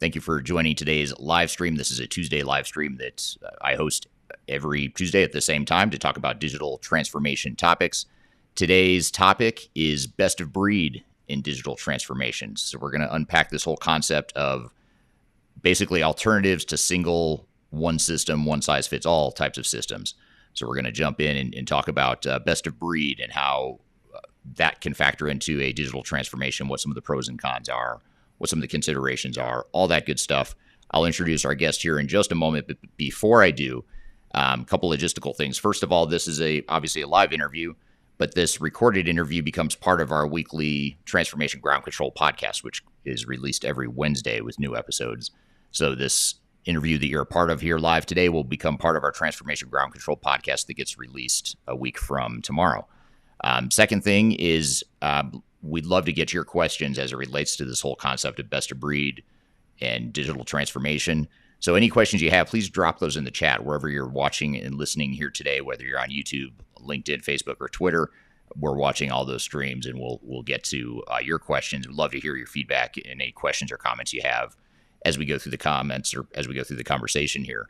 Thank you for joining today's live stream. This is a Tuesday live stream that I host every Tuesday at the same time to talk about digital transformation topics. Today's topic is best of breed in digital transformations. So we're going to unpack this whole concept of basically alternatives to single one system, one size fits all types of systems. So we're going to jump in and talk about best of breed and how that can factor into a digital transformation, what some of the pros and cons are, what some of the considerations are, all that good stuff. I'll introduce our guest here in just a moment, but before I do, a couple logistical things. First of all, this is obviously a live interview, but this recorded interview becomes part of our weekly Transformation Ground Control podcast, which is released every Wednesday with new episodes. So this interview that you're a part of here live today will become part of our Transformation Ground Control podcast that gets released a week from tomorrow. Second thing is we'd love to get your questions as it relates to this whole concept of best of breed and digital transformation. So any questions you have, please drop those in the chat wherever you're watching and listening here today, whether you're on YouTube, LinkedIn, Facebook, or Twitter. We're watching all those streams, and we'll get to your questions. We'd love to hear your feedback and any questions or comments you have as we go through the comments or as we go through the conversation here.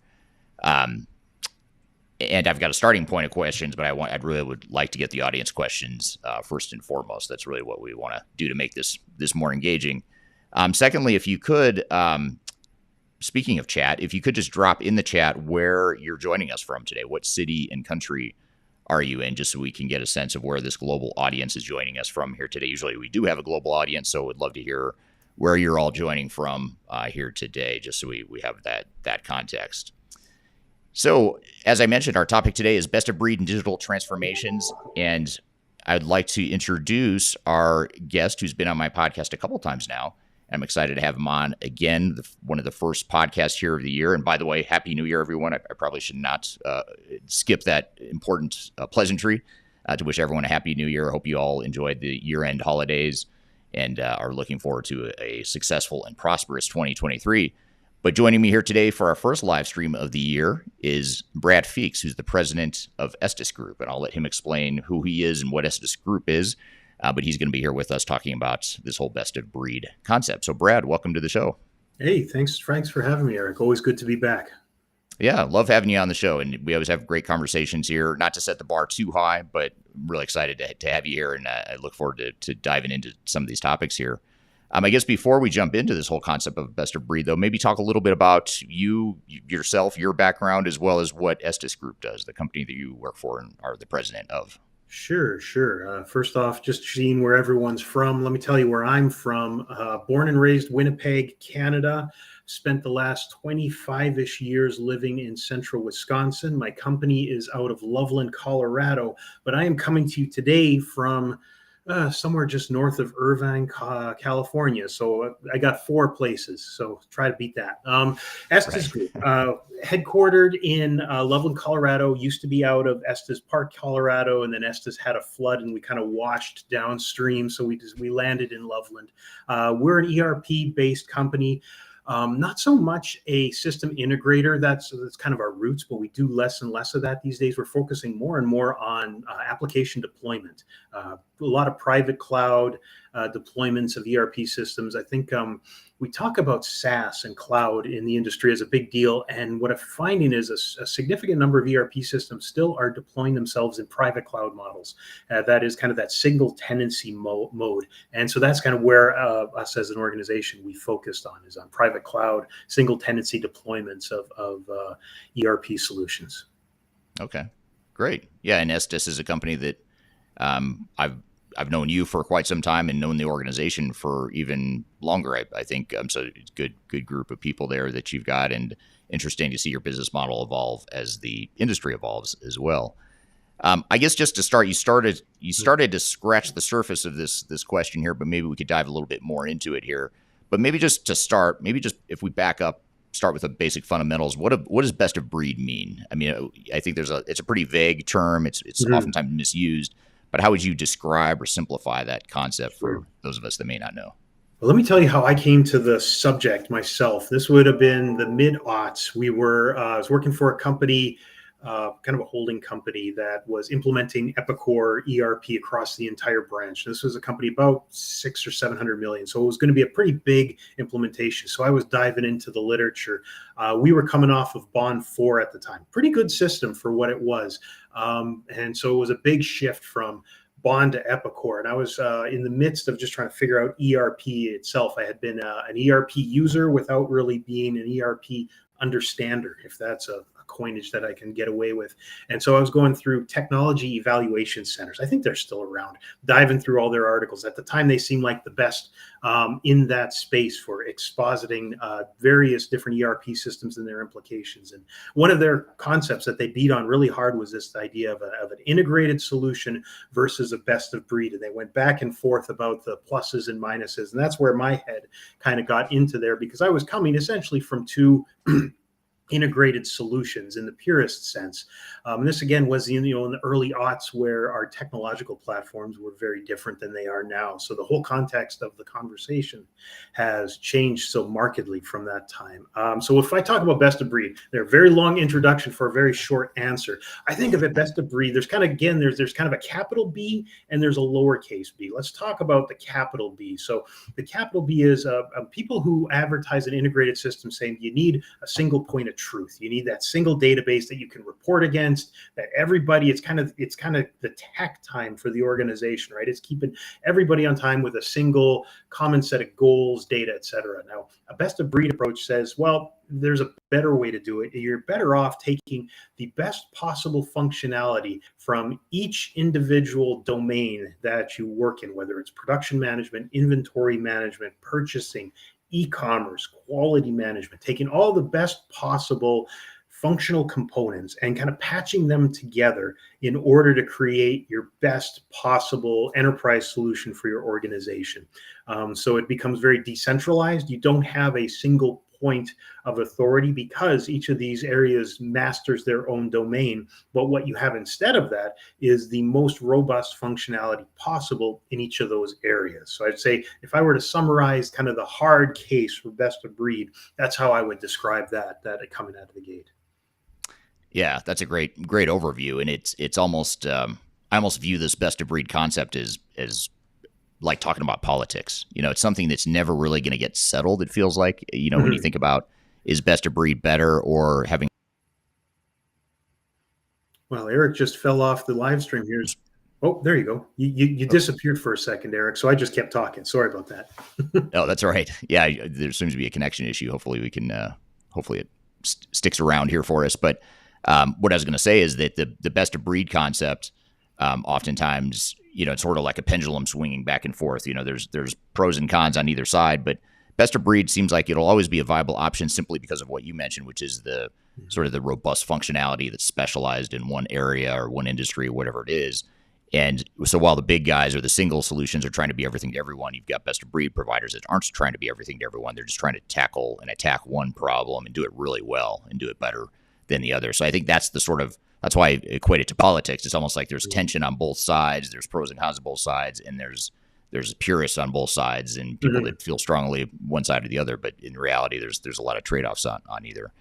And I've got a starting point of questions, but I really would like to get the audience questions first and foremost. That's really what we want to do to make this more engaging. Secondly, if you could, speaking of chat, if you could just drop in the chat where you're joining us from today, what city and country are you in, just so we can get a sense of where this global audience is joining us from here today. Usually we do have a global audience, so we'd love to hear where you're all joining from here today, just so we have that context. So, as I mentioned, our topic today is best of breed in digital transformations, and I'd like to introduce our guest who's been on my podcast a couple times now. I'm excited to have him on again, one of the first podcasts here of the year. And by the way, Happy New Year, everyone. I probably should not skip that important pleasantry to wish everyone a Happy New Year. I hope you all enjoyed the year-end holidays and are looking forward to a successful and prosperous 2023. But joining me here today for our first live stream of the year is Brad Feakes, who's the president of Estes Group. And I'll let him explain who he is and what Estes Group is. But he's going to be here with us talking about this whole best of breed concept. So Brad, welcome to the show. Hey, thanks for having me, Eric. Always good to be back. Yeah, love having you on the show. And we always have great conversations here, not to set the bar too high, but I'm really excited to have you here. And I look forward to diving into some of these topics here. I guess before we jump into this whole concept of best of breed, though, maybe talk a little bit about yourself, your background, as well as what Estes Group does, the company that you work for and are the president of. Sure. First off, just seeing where everyone's from, let me tell you where I'm from. Born and raised Winnipeg, Canada. Spent the last 25-ish years living in central Wisconsin. My company is out of Loveland, Colorado, but I am coming to you today from somewhere just north of Irvine, California. So I got 4 places. So try to beat that. Estes Group, headquartered in Loveland, Colorado, used to be out of Estes Park, Colorado, and then Estes had a flood and we kind of washed downstream. So we landed in Loveland. We're an ERP-based company. Not so much a system integrator. That's kind of our roots, but we do less and less of that these days. We're focusing more and more on application deployment, a lot of private cloud deployments of ERP systems. I think we talk about SaaS and cloud in the industry as a big deal. And what I'm finding is a significant number of ERP systems still are deploying themselves in private cloud models. That is kind of that single tenancy mode. And so that's kind of where us as an organization, we focused on, is on private cloud, single tenancy deployments of ERP solutions. Okay, great. Yeah, and Estes is a company that I've known you for quite some time and known the organization for even longer. I think so. It's good group of people there that you've got, and interesting to see your business model evolve as the industry evolves as well. I guess just to start, you started to scratch the surface of this question here, but maybe we could dive a little bit more into it here. But maybe just to start, if we back up, start with the basic fundamentals. What does best of breed mean? I mean, I think it's a pretty vague term. It's oftentimes misused. But how would you describe or simplify that concept for those of us that may not know? Well, let me tell you how I came to the subject myself. This would have been the mid-aughts. I was working for a company kind of a holding company that was implementing Epicor ERP across the entire branch. This was a company about 600 or 700 million. So it was going to be a pretty big implementation. So I was diving into the literature. We were coming off of Bond 4 at the time. Pretty good system for what it was. And so it was a big shift from Bond to Epicor. And I was in the midst of just trying to figure out ERP itself. I had been an ERP user without really being an ERP understander, if that's a coinage that I can get away with. And so I was going through technology evaluation centers. I think they're still around, diving through all their articles. At the time, they seemed like the best in that space for expositing various different ERP systems and their implications. And one of their concepts that they beat on really hard was this idea of an integrated solution versus a best of breed. And they went back and forth about the pluses and minuses. And that's where my head kind of got into there, because I was coming essentially from two integrated solutions in the purest sense. And this again was in the early aughts, where our technological platforms were very different than they are now. So the whole context of the conversation has changed so markedly from that time. So if I talk about best of breed, they're a very long introduction for a very short answer. I think of it best of breed. There's kind of, again, there's kind of a capital B and there's a lowercase b. Let's talk about the capital B. So the capital B is people who advertise an integrated system saying you need a single point of truth. You need that single database that you can report against, that everybody, it's kind of the tech time for the organization, right? It's keeping everybody on time with a single common set of goals, data, et cetera. Now, a best of breed approach says, well, there's a better way to do it. You're better off taking the best possible functionality from each individual domain that you work in, whether it's production management, inventory management, purchasing, e-commerce, quality management, taking all the best possible functional components and kind of patching them together in order to create your best possible enterprise solution for your organization. So it becomes very decentralized. You don't have a single point of authority because each of these areas masters their own domain. But what you have instead of that is the most robust functionality possible in each of those areas. So I'd say if I were to summarize kind of the hard case for best of breed, that's how I would describe that coming out of the gate. Yeah, that's a great overview, and it's almost I almost view this best of breed concept as like talking about politics. It's something that's never really going to get settled. It feels like, when you think about, is best of breed better or having? Well, Eric just fell off the live stream here. Oh, there you go. You disappeared for a second, Eric. So I just kept talking. Sorry about that. Oh, that's all right. Yeah, there seems to be a connection issue. Hopefully we can. Hopefully it sticks around here for us. But what I was going to say is that the best of breed concept, oftentimes, it's sort of like a pendulum swinging back and forth. There's pros and cons on either side, but best of breed seems like it'll always be a viable option simply because of what you mentioned, which is the sort of the robust functionality that's specialized in one area or one industry or whatever it is. And so while the big guys or the single solutions are trying to be everything to everyone, you've got best of breed providers that aren't trying to be everything to everyone. They're just trying to tackle and attack one problem and do it really well and do it better than the other. So I think that's that's why I equate it to politics. It's almost like there's tension on both sides. There's pros and cons on both sides, and there's purists on both sides and people that feel strongly one side or the other. But in reality, there's a lot of trade-offs on either.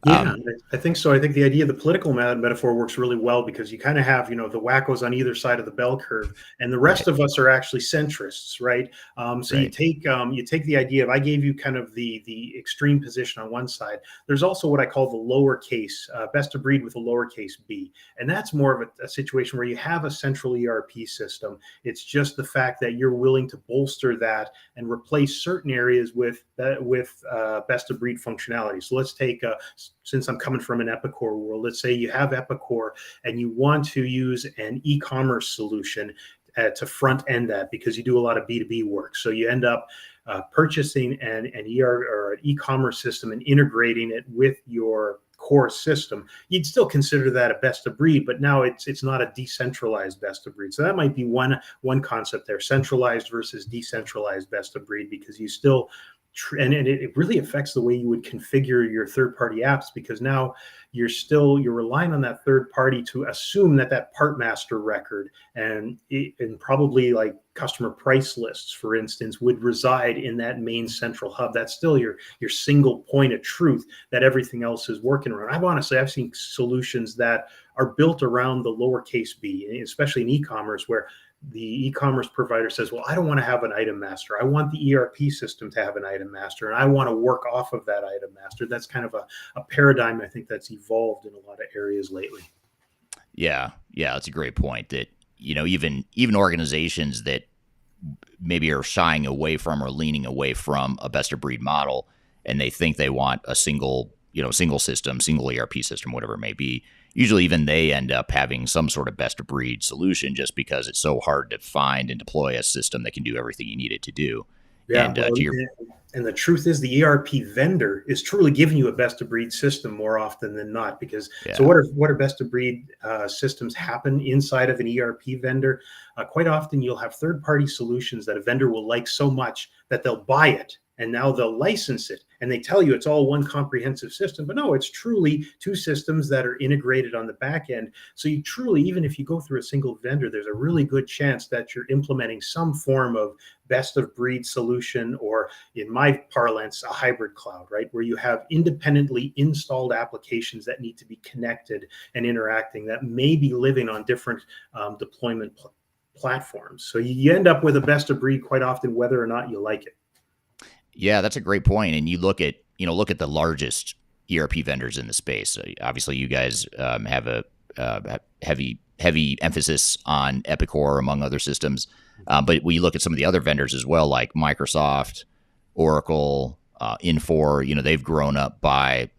Yeah, I think so. I think the idea of the political metaphor works really well because you kind of have, the wackos on either side of the bell curve, and the rest of us are actually centrists, right? So Right. you take the idea of, I gave you kind of the extreme position on one side. There's also what I call the lowercase best of breed with a lowercase b, and that's more of a situation where you have a central ERP system. It's just the fact that you're willing to bolster that and replace certain areas with best of breed functionality. So let's take since I'm coming from an Epicor world, let's say you have Epicor and you want to use an e-commerce solution to front end that because you do a lot of B2B work. So you end up purchasing an e-commerce system and integrating it with your core system. You'd still consider that a best of breed, but now it's not a decentralized best of breed. So that might be one concept there, centralized versus decentralized best of breed, because you still and it really affects the way you would configure your third-party apps, because now you're relying on that third party to assume that part master record and probably like customer price lists, for instance, would reside in that main central hub. That's still your single point of truth that everything else is working around. I've seen solutions that are built around the lowercase b, especially in e-commerce, where the e-commerce provider says, well, I don't want to have an item master. I want the ERP system to have an item master, and I want to work off of that item master. That's kind of a paradigm I think that's evolved in a lot of areas lately. Yeah, that's a great point. That even organizations that maybe are shying away from or leaning away from a best of breed model, and they think they want a single system, single ERP system, whatever it may be. Usually even they end up having some sort of best of breed solution, just because it's so hard to find and deploy a system that can do everything you need it to do. Yeah, And and the truth is the ERP vendor is truly giving you a best of breed system more often than not, because so what are best of breed systems happen inside of an ERP vendor? Quite often you'll have third party solutions that a vendor will like so much that they'll buy it, and now they'll license it, and they tell you it's all one comprehensive system, but no, it's truly two systems that are integrated on the back end. So you truly, even if you go through a single vendor, there's a really good chance that you're implementing some form of best of breed solution, or in my parlance, a hybrid cloud, right? Where you have independently installed applications that need to be connected and interacting, that may be living on different deployment platforms. So you end up with a best of breed quite often, whether or not you like it. Yeah, that's a great point. And you look at the largest ERP vendors in the space. Obviously, you guys have a heavy emphasis on Epicor, among other systems. But we look at some of the other vendors as well, like Microsoft, Oracle, Infor. They've grown up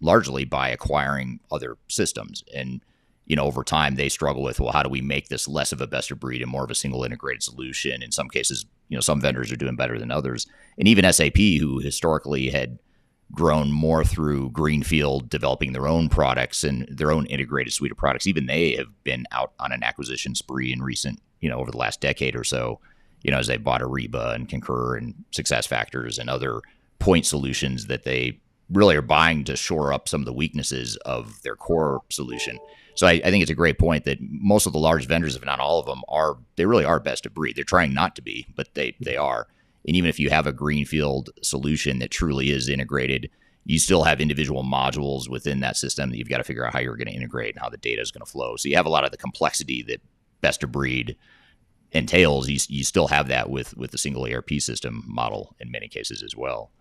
largely by acquiring other systems, and over time they struggle with, well, how do we make this less of a best of breed and more of a single integrated solution? In some cases, some vendors are doing better than others. And even SAP, who historically had grown more through greenfield, developing their own products and their own integrated suite of products, even they have been out on an acquisition spree in recent, over the last decade or so, as they bought Ariba and Concur and SuccessFactors and other point solutions that they really are buying to shore up some of the weaknesses of their core solution. So I think it's a great point that most of the large vendors, if not all of them, they really are best of breed. They're trying not to be, but they are. And even if you have a greenfield solution that truly is integrated, you still have individual modules within that system that you've got to figure out how you're going to integrate and how the data is going to flow. So you have a lot of the complexity that best of breed entails. You still have that with the single ERP system model in many cases as well.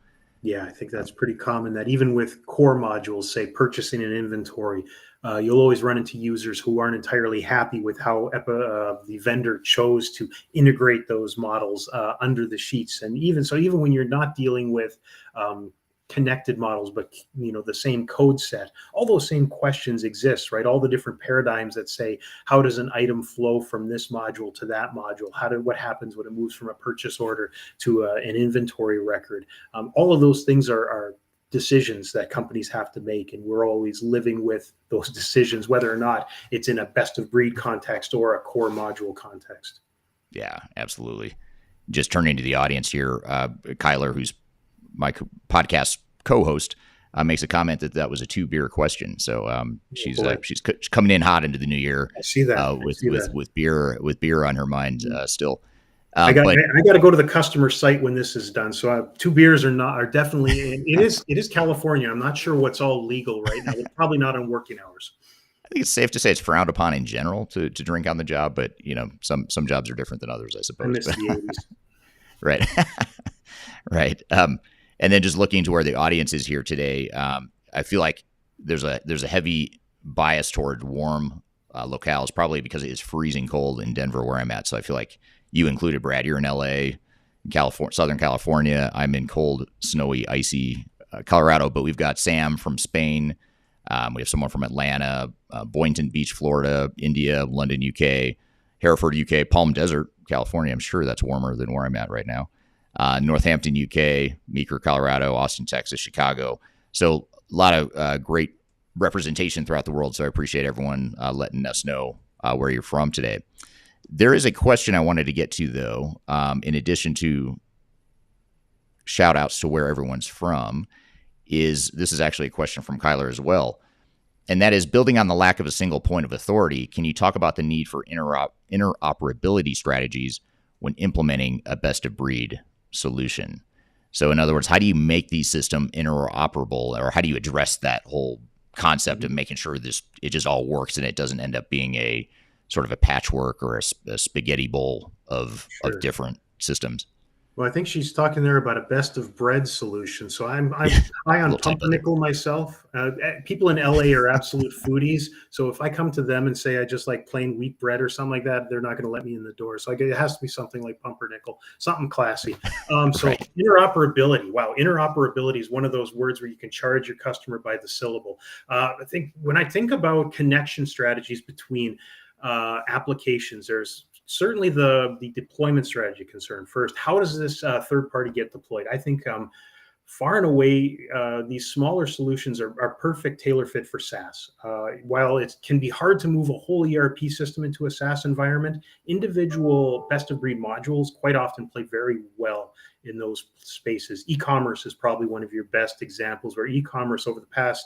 Yeah, I think that's pretty common, that even with core modules, say purchasing and inventory, you'll always run into users who aren't entirely happy with how the vendor chose to integrate those models under the sheets. And even when you're not dealing with connected models, but the same code set, all those same questions exist, right? All the different paradigms that say, how does an item flow from this module to that module? What happens when it moves from a purchase order to an inventory record? All of those things are decisions that companies have to make, and we're always living with those decisions, whether or not it's in a best of breed context or a core module context. Yeah, absolutely. Just turning to the audience here, Kyler, who's my podcast co-host, makes a comment that was a 2-beer question. So she's coming in hot into the new year. I see that with beer on her mind still. I got to go to the customer site when this is done. So 2 beers are definitely. It is California. I'm not sure what's all legal right now. It's probably not on working hours. I think it's safe to say it's frowned upon in general to drink on the job, but some jobs are different than others, I suppose. I miss the 80s. Right. Right. And then just looking to where the audience is here today, I feel like there's a heavy bias toward warm locales, probably because it is freezing cold in Denver where I'm at. So I feel like you included, Brad. You're in LA, Southern California. I'm in cold, snowy, icy Colorado, but we've got Sam from Spain. We have someone from Atlanta, Boynton Beach, Florida, India, London, UK, Hereford, UK, Palm Desert, California. I'm sure that's warmer than where I'm at right now. Northampton, UK, Meeker, Colorado, Austin, Texas, Chicago. So a lot of great representation throughout the world. So I appreciate everyone letting us know where you're from today. There is a question I wanted to get to, though, in addition to shout outs to where everyone's from, this is actually a question from Kyler as well. And that is, building on the lack of a single point of authority, can you talk about the need for interoperability strategies when implementing a best of breed solution? So in other words, how do you make these systems interoperable, or how do you address that whole concept of making sure it just all works and it doesn't end up being a sort of a patchwork or a spaghetti bowl of different systems? Well, I think she's talking there about a best of bread solution. So I'm high on pumpernickel myself. People in LA are absolute foodies. So if I come to them and say I just like plain wheat bread or something like that, they're not going to let me in the door. So it has to be something like pumpernickel, something classy. So right. Interoperability. Wow, interoperability is one of those words where you can charge your customer by the syllable. I think when I think about connection strategies between applications, there's certainly the deployment strategy concern. First, how does this third party get deployed? I think far and away, these smaller solutions are perfect tailor fit for SaaS. While it can be hard to move a whole ERP system into a SaaS environment, individual best of breed modules quite often play very well in those spaces. E-commerce is probably one of your best examples, where e-commerce over the past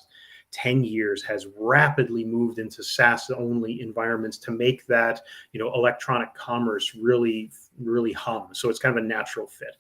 10 years has rapidly moved into SaaS only environments to make that, electronic commerce really, really hum. So it's kind of a natural fit.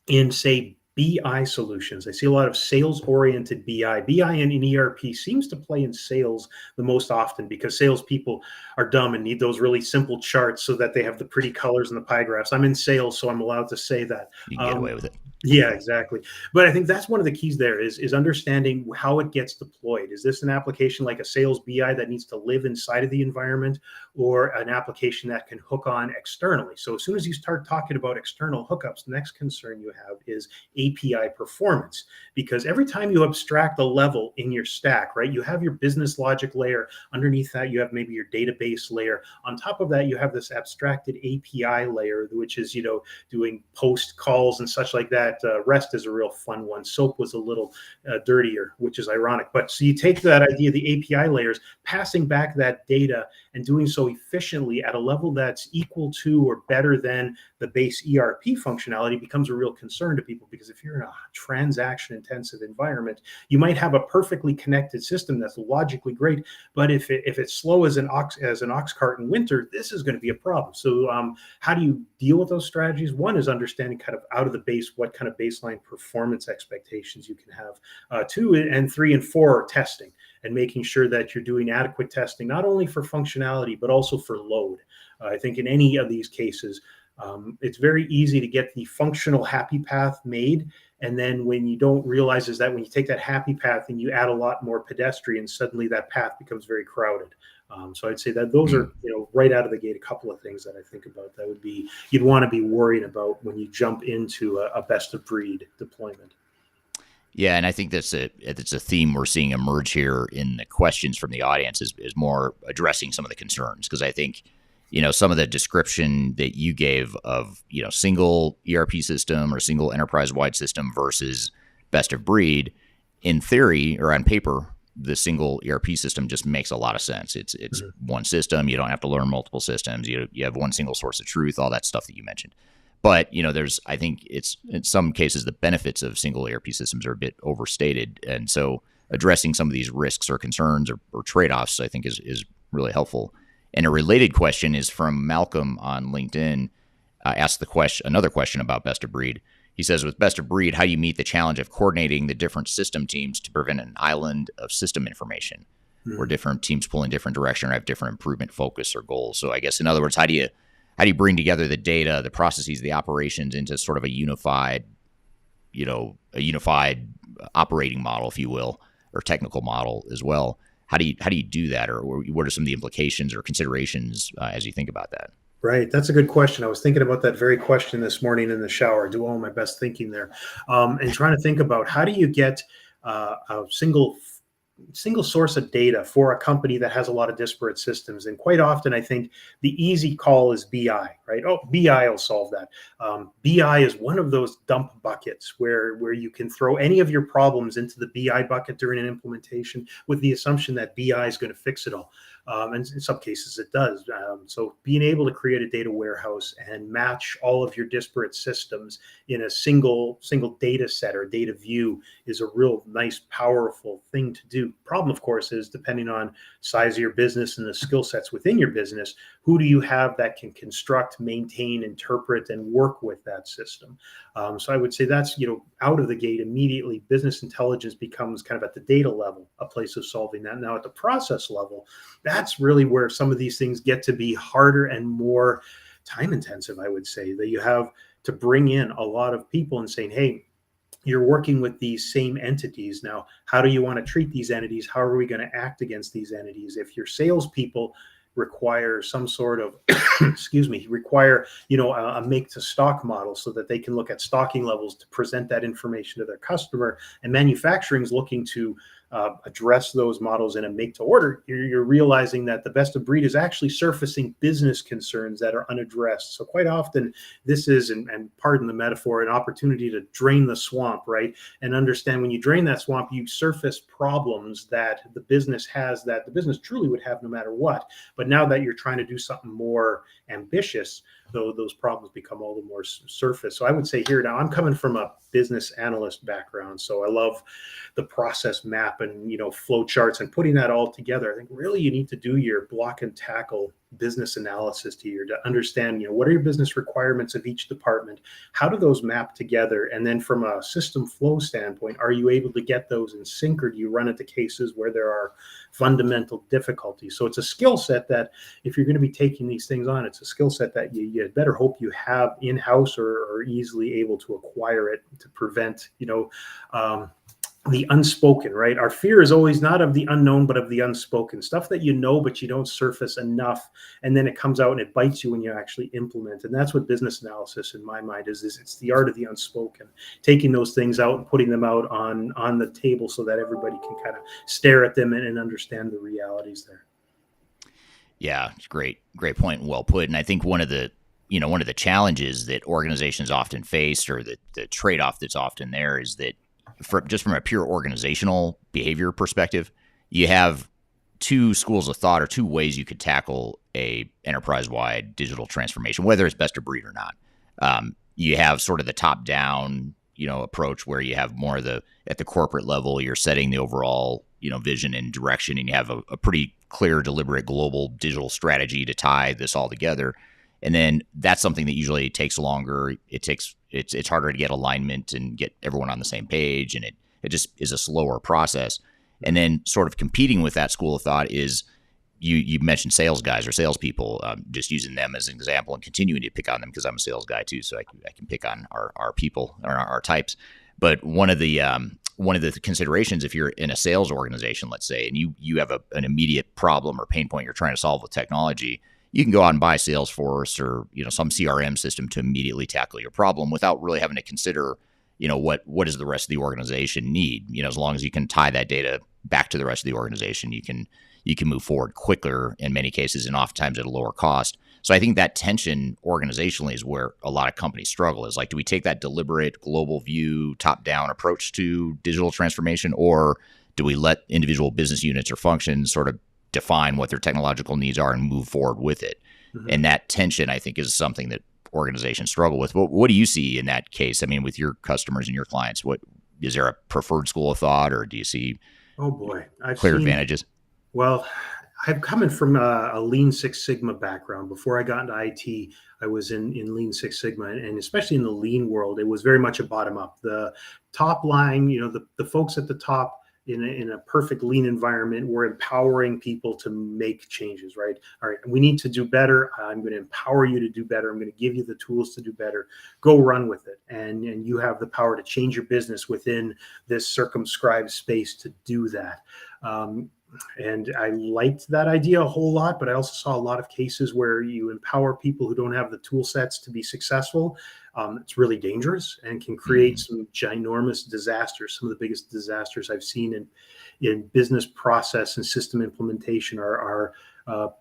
In say BI solutions, I see a lot of sales oriented BI. BI in ERP seems to play in sales the most often, because salespeople are dumb and need those really simple charts so that they have the pretty colors and the pie graphs. I'm in sales, so I'm allowed to say that. You can get away with it. Yeah, exactly. But I think that's one of the keys there is understanding how it gets deployed. Is this an application like a sales BI that needs to live inside of the environment, or an application that can hook on externally? So as soon as you start talking about external hookups, the next concern you have is API performance, because every time you abstract a level in your stack, right, you have your business logic layer. Underneath that, you have maybe your database layer. On top of that, you have this abstracted API layer, which is, doing post calls and such like that. REST is a real fun one. SOAP was a little dirtier, which is ironic. But so you take that idea, the API layers, passing back that data and doing so efficiently at a level that's equal to or better than the base ERP functionality becomes a real concern to people, because if you're in a transaction intensive environment, you might have a perfectly connected system that's logically great, but if it's slow as an ox cart in winter, this is going to be a problem. So how do you deal with those strategies? One is understanding kind of out of the base what kind of baseline performance expectations you can have. 2 and 3 and 4 are testing, and making sure that you're doing adequate testing, not only for functionality, but also for load. I think in any of these cases, it's very easy to get the functional happy path made. And then when you don't realize is that when you take that happy path and you add a lot more pedestrians, suddenly that path becomes very crowded. So I'd say that those are, right out of the gate, a couple of things that I think about that would be, you'd want to be worried about when you jump into a best of breed deployment. Yeah, and I think it's a theme we're seeing emerge here in the questions from the audience is more addressing some of the concerns, because I think, some of the description that you gave of, single ERP system or single enterprise-wide system versus best of breed, in theory or on paper, the single ERP system just makes a lot of sense. It's one system. You don't have to learn multiple systems. You have one single source of truth, all that stuff that you mentioned. But, I think it's in some cases the benefits of single ERP systems are a bit overstated. And so addressing some of these risks or concerns or trade-offs, I think is really helpful. And a related question is from Malcolm on LinkedIn. Asked another question about best of breed. He says, with best of breed, how do you meet the challenge of coordinating the different system teams to prevent an island of system information where different teams pull in different direction or have different improvement focus or goals? So I guess, in other words, how do you bring together the data, the processes, the operations into sort of a unified operating model, if you will, or technical model as well? How do you do that, or what are some of the implications or considerations as you think about that? Right. That's a good question. I was thinking about that very question this morning in the shower, do all my best thinking there, and trying to think about how do you get a single source of data for a company that has a lot of disparate systems. And quite often, I think the easy call is BI, right? Oh, BI will solve that. BI is one of those dump buckets where you can throw any of your problems into the BI bucket during an implementation with the assumption that BI is going to fix it all. And in some cases it does. So being able to create a data warehouse and match all of your disparate systems in a single data set or data view is a real nice, powerful thing to do. Problem, of course, is depending on size of your business and the skill sets within your business, who do you have that can construct, maintain, interpret, and work with that system? So I would say that's, out of the gate immediately, business intelligence becomes kind of at the data level, a place of solving that. Now at the process level, that's really where some of these things get to be harder and more time intensive, I would say, that you have to bring in a lot of people and saying, hey, you're working with these same entities. Now, how do you want to treat these entities? How are we going to act against these entities? If your salespeople require some sort of, require, a make to stock model so that they can look at stocking levels to present that information to their customer, and manufacturing is looking to address those models in a make to order, you're realizing that the best of breed is actually surfacing business concerns that are unaddressed. So quite often this is, and pardon the metaphor, an opportunity to drain the swamp, right? And understand when you drain that swamp, you surface problems that the business has, that the business truly would have no matter what. But now that you're trying to do something more ambitious, though, those problems become all the more surface. So I would say here, now I'm coming from a business analyst background, so I love the process map and flow charts and putting that all together. I think really you need to do your block and tackle business analysis here to understand what are your business requirements of each department, how do those map together, and then from a system flow standpoint, are you able to get those in sync, or do you run into cases where there are fundamental difficulties? So it's a skill set that if you're going to be taking these things on, it's a skill set that you better hope you have in-house or easily able to acquire it to prevent the unspoken, right? Our fear is always not of the unknown, but of the unspoken stuff that but you don't surface enough. And then it comes out and it bites you when you actually implement. And that's what business analysis in my mind is it's the art of the unspoken, taking those things out and putting them out on the table so that everybody can kind of stare at them and understand the realities there. Yeah, it's great point and well put. And I think one of the challenges that organizations often face, or the trade-off that's often there, is that from a pure organizational behavior perspective, you have two schools of thought or two ways you could tackle a enterprise-wide digital transformation, whether it's best of breed or not. You have sort of the top-down, approach where you have more at the corporate level, you're setting the overall, vision and direction, and you have a pretty clear, deliberate global digital strategy to tie this all together. And then that's something that usually takes longer. It's harder to get alignment and get everyone on the same page, and it just is a slower process. And then sort of competing with that school of thought is you mentioned sales guys or salespeople, just using them as an example and continuing to pick on them because I'm a sales guy too, so I can pick on our people or our types. But one of the considerations, if you're in a sales organization, let's say, and you have an immediate problem or pain point you're trying to solve with technology, you can go out and buy Salesforce or some CRM system to immediately tackle your problem without really having to consider what does the rest of the organization need. As long as you can tie that data back to the rest of the organization, you can move forward quicker in many cases, and oftentimes at a lower cost. So I think that tension organizationally is where a lot of companies struggle. Is like, do we take that deliberate global view, top-down approach to digital transformation, or do we let individual business units or functions sort of define what their technological needs are and move forward with it? Mm-hmm. And that tension, I think, is something that organizations struggle with. What do you see in that case? I mean, with your customers and your clients, what is there a preferred school of thought, or do you see clear advantages? Well, I'm coming from a Lean Six Sigma background. Before I got into IT, I was in Lean Six Sigma, and especially in the lean world, it was very much a bottom up. The top line, the folks at the top in a perfect lean environment, we're empowering people to make changes, right? All right, we need to do better. I'm going to empower you to do better. I'm going to give you the tools to do better. Go run with it. And you have the power to change your business within this circumscribed space to do that. And I liked that idea a whole lot, but I also saw a lot of cases where you empower people who don't have the tool sets to be successful. It's really dangerous and can create some ginormous disasters. Some of the biggest disasters I've seen in business process and system implementation are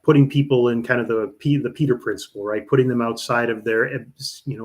putting people in kind of the Peter principle, right? Putting them outside of their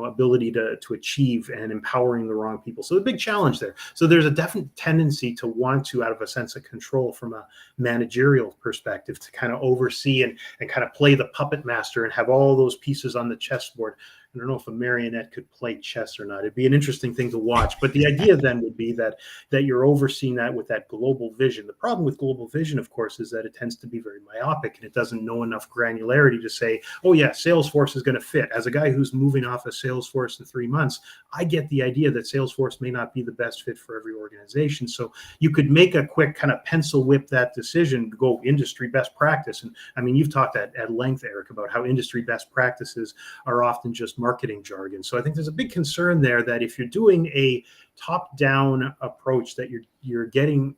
ability to achieve, and empowering the wrong people. So the big challenge there. So there's a definite tendency to want to, out of a sense of control from a managerial perspective, to kind of oversee and kind of play the puppet master and have all those pieces on the chessboard. I don't know if a marionette could play chess or not. It'd be an interesting thing to watch. But the idea then would be that you're overseeing that with that global vision. The problem with global vision, of course, is that it tends to be very myopic, and it doesn't know enough granularity to say, oh yeah, Salesforce is going to fit. As a guy who's moving off of Salesforce in 3 months, I get the idea that Salesforce may not be the best fit for every organization. So you could make a quick kind of pencil whip that decision, go industry best practice. And I mean, you've talked at length, Eric, about how industry best practices are often just marketing jargon. So I think there's a big concern there that if you're doing a top-down approach, that you're getting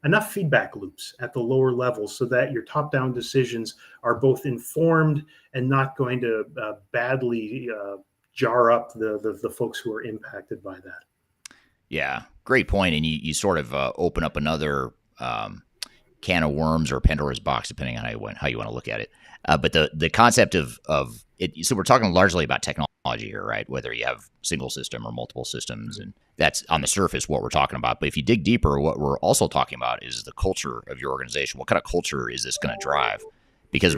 enough feedback loops at the lower levels so that your top-down decisions are both informed and not going to badly jar up the folks who are impacted by that. Yeah, great point. And you sort of open up another can of worms or Pandora's box, depending on how you want to look at it. But the concept of it, so we're talking largely about technology here, right? Whether you have single system or multiple systems, and that's on the surface what we're talking about. But if you dig deeper, what we're also talking about is the culture of your organization. What kind of culture is this going to drive? Because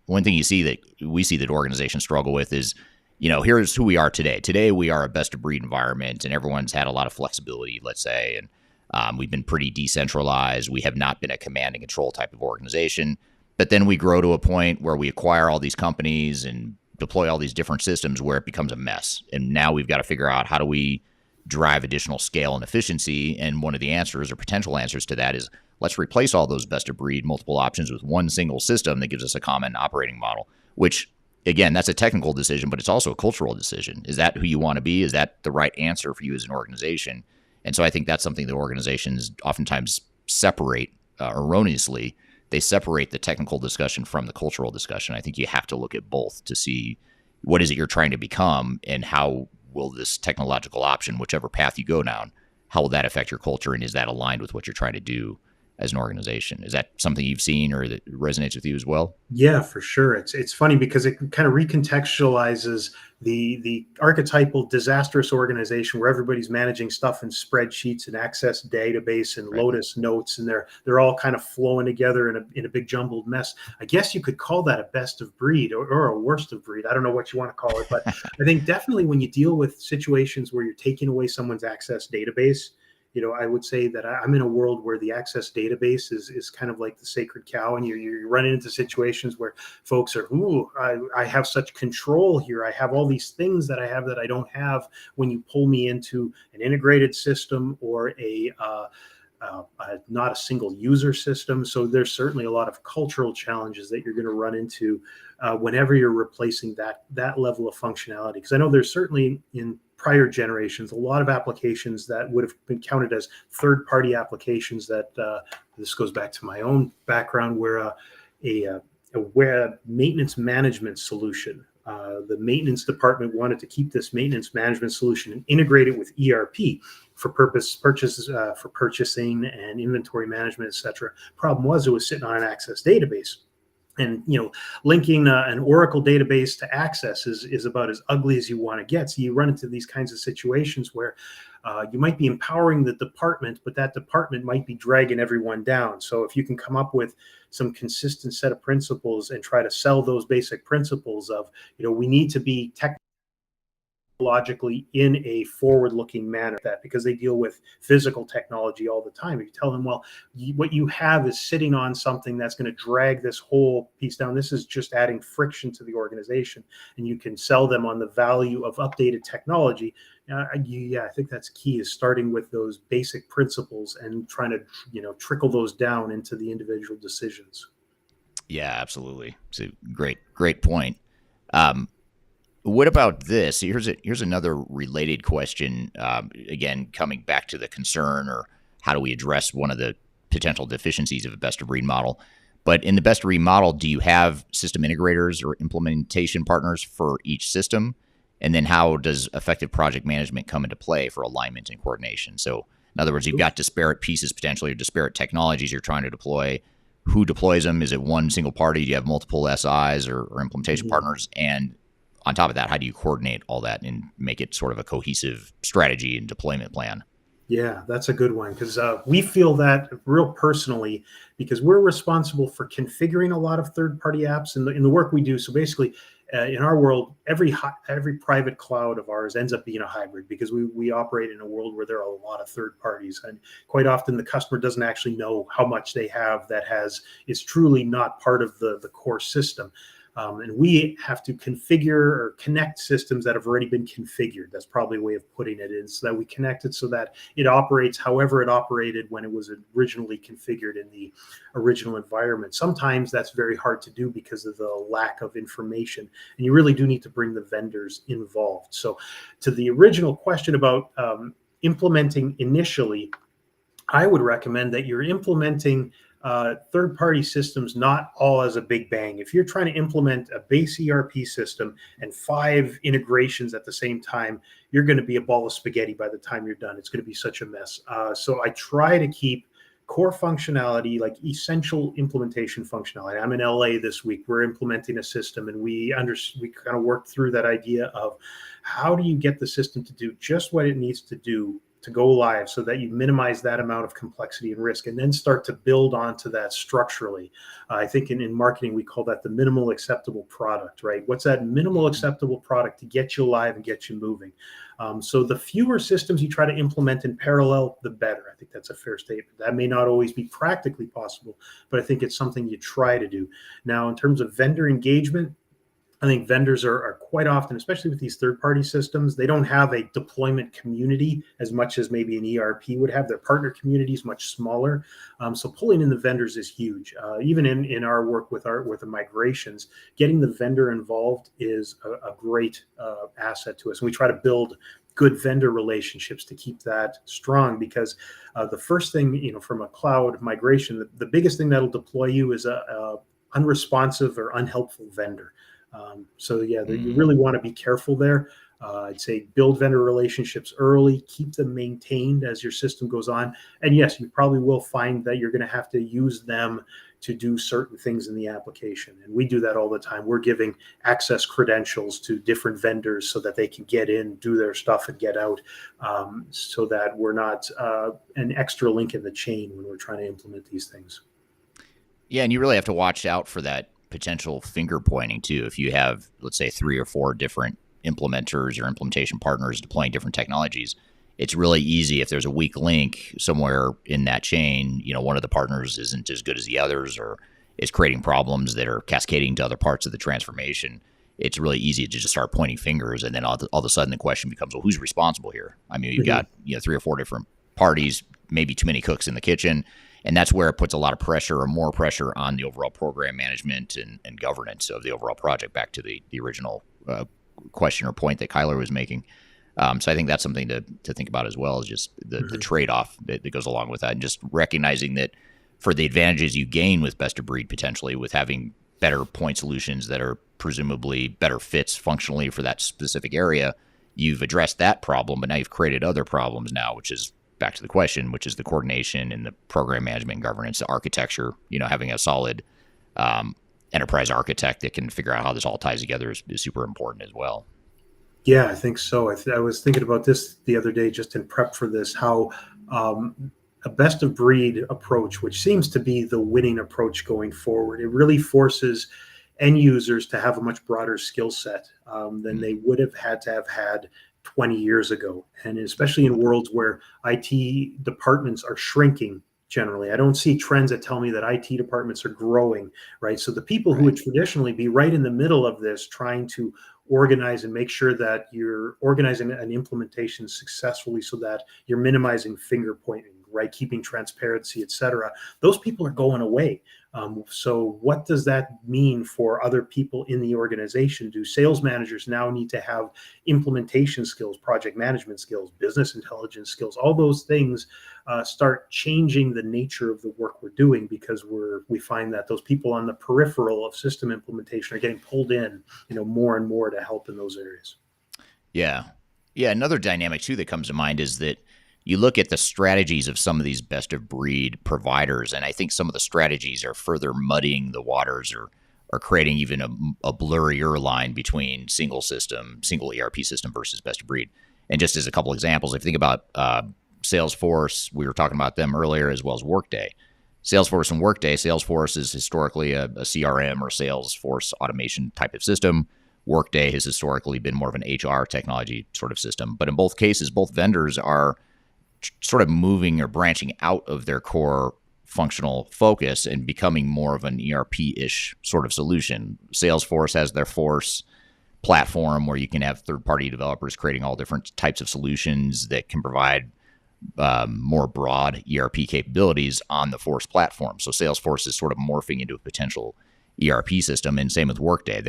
one thing we see that organizations struggle with is, here's who we are today. Today we are a best of breed environment, and everyone's had a lot of flexibility, let's say, and we've been pretty decentralized. We have not been a command and control type of organization. But then we grow to a point where we acquire all these companies and deploy all these different systems where it becomes a mess. And now we've got to figure out, how do we drive additional scale and efficiency? And one of the answers, or potential answers to that, is let's replace all those best of breed multiple options with one single system that gives us a common operating model, which, again, that's a technical decision, but it's also a cultural decision. Is that who you want to be? Is that the right answer for you as an organization? And so I think that's something that organizations oftentimes separate erroneously. They separate the technical discussion from the cultural discussion. I think you have to look at both to see what is it you're trying to become, and how will this technological option, whichever path you go down, how will that affect your culture, and is that aligned with what you're trying to do as an organization? Is that something you've seen or that resonates with you as well? Yeah, for sure. It's funny because it kind of recontextualizes the archetypal disastrous organization where everybody's managing stuff in spreadsheets and Access database and Right. Lotus notes, and they're all kind of flowing together in a big jumbled mess. I guess you could call that a best of breed or a worst of breed. I don't know what you want to call it, but I think definitely when you deal with situations where you're taking away someone's Access database, I would say that I'm in a world where the Access database is kind of like the sacred cow, and you're running into situations where folks are, I have such control here. I have all these things that I have that I don't have when you pull me into an integrated system or not a single user system. So there's certainly a lot of cultural challenges that you're going to run into whenever you're replacing that level of functionality. Because I know there's certainly in prior generations a lot of applications that would have been counted as third-party applications that this goes back to my own background, where a web maintenance management solution, the maintenance department wanted to keep this maintenance management solution and integrate it with ERP for purchasing and inventory management, etc. Problem was, it was sitting on an Access database. And linking an Oracle database to Access is about as ugly as you want to get. So you run into these kinds of situations where you might be empowering the department, but that department might be dragging everyone down. So if you can come up with some consistent set of principles and try to sell those basic principles of, we need to be technologically in a forward-looking manner, that because they deal with physical technology all the time. If you tell them, well, what you have is sitting on something that's going to drag this whole piece down. This is just adding friction to the organization, and you can sell them on the value of updated technology. I think that's key, is starting with those basic principles and trying to, trickle those down into the individual decisions. Yeah, absolutely. It's a great point. What about this? Here's another related question. Again, coming back to the concern, or how do we address one of the potential deficiencies of a best of breed model? But in the best of breed model, do you have system integrators or implementation partners for each system? And then how does effective project management come into play for alignment and coordination? So in other words, you've got disparate pieces potentially, or disparate technologies you're trying to deploy. who deploys them? Is it one single party? Do you have multiple SIs or implementation Mhm. partners? And on top of that, how do you coordinate all that and make it sort of a cohesive strategy and deployment plan? Yeah, that's a good one because we feel that real personally because we're responsible for configuring a lot of third-party apps in the work we do. So basically, in our world, every private cloud of ours ends up being a hybrid because we operate in a world where there are a lot of third parties, and quite often the customer doesn't actually know how much they have that has is truly not part of the core system. And we have to configure or connect systems that have already been configured. That's probably a way of putting it, is that we connect it so that it operates however it operated when it was originally configured in the original environment. Sometimes that's very hard to do because of the lack of information, and you really do need to bring the vendors involved. So, to the original question about implementing initially, I would recommend that you're implementing third party systems not all as a big bang. If you're trying to implement a base ERP system and 5 integrations at the same time, you're going to be a ball of spaghetti by the time you're done. It's going to be such a mess. So I try to keep core functionality, like essential implementation functionality. I'm in LA this week. We're implementing a system, and we kind of worked through that idea of how do you get the system to do just what it needs to do to go live so that you minimize that amount of complexity and risk and then start to build onto that structurally. I think in marketing, we call that the minimal acceptable product, right? What's that minimal acceptable product to get you live and get you moving? So the fewer systems you try to implement in parallel, the better. I think that's a fair statement. That may not always be practically possible, but I think it's something you try to do. Now, in terms of vendor engagement, I think vendors are quite often, especially with these third-party systems, they don't have a deployment community as much as maybe an ERP would have. Their partner community is much smaller, so pulling in the vendors is huge. Even in our work with the migrations, getting the vendor involved is a great asset to us, and we try to build good vendor relationships to keep that strong because the first thing, from a cloud migration, the biggest thing that'll deploy you is a unresponsive or unhelpful vendor. So yeah, you Mm, really want to be careful there. I'd say build vendor relationships early, keep them maintained as your system goes on. And yes, you probably will find that you're going to have to use them to do certain things in the application. And we do that all the time. We're giving access credentials to different vendors so that they can get in, do their stuff, and get out, so that we're not an extra link in the chain when we're trying to implement these things. yeah, and you really have to watch out for that potential finger pointing too. If you have, let's say, 3 or 4 different implementers or implementation partners deploying different technologies, it's really easy if there's a weak link somewhere in that chain. One of the partners isn't as good as the others, or is creating problems that are cascading to other parts of the transformation. It's really easy to just start pointing fingers, and then all of a sudden the question becomes, well, who's responsible here? I mean, you've Mhm. got 3 or 4 different parties, maybe too many cooks in the kitchen, and that's where it puts a lot of pressure or more pressure on the overall program management and governance of the overall project. Back to the original question or point that Kyler was making. So I think that's something to think about as well, is just the Mhm. trade off that goes along with that, and just recognizing that for the advantages you gain with best of breed, potentially with having better point solutions that are presumably better fits functionally for that specific area, you've addressed that problem, but now you've created other problems now, which is back to the question, which is the coordination and the program management and governance, the architecture. Having a solid um, enterprise architect that can figure out how this all ties together is super important as well. Yeah, I think so. I was thinking about this the other day just in prep for this, how a best of breed approach, which seems to be the winning approach going forward, it really forces end users to have a much broader skill set than they would have had to have had 20 years ago. And especially in worlds where IT departments are shrinking generally. I don't see trends that tell me that IT departments are growing, right? So the people who Right. would traditionally be right in the middle of this, trying to organize and make sure that you're organizing an implementation successfully so that you're minimizing finger pointing, right, keeping transparency, etc., those people are going away. So what does that mean for other people in the organization? Do sales managers now need to have implementation skills, project management skills, business intelligence skills? All those things start changing the nature of the work we're doing because we find that those people on the peripheral of system implementation are getting pulled in, more and more to help in those areas. Yeah. Yeah. Another dynamic too that comes to mind is that, you look at the strategies of some of these best of breed providers, and I think some of the strategies are further muddying the waters, or creating even a blurrier line between single ERP system versus best of breed. And just as a couple examples, if you think about Salesforce, we were talking about them earlier, as well as Workday. Salesforce and Workday. Salesforce is historically a CRM or Salesforce automation type of system. Workday has historically been more of an HR technology sort of system. But in both cases, both vendors are sort of moving or branching out of their core functional focus and becoming more of an ERP-ish sort of solution. Salesforce has their Force platform where you can have third-party developers creating all different types of solutions that can provide more broad ERP capabilities on the Force platform. So Salesforce is sort of morphing into a potential ERP system, and same with Workday.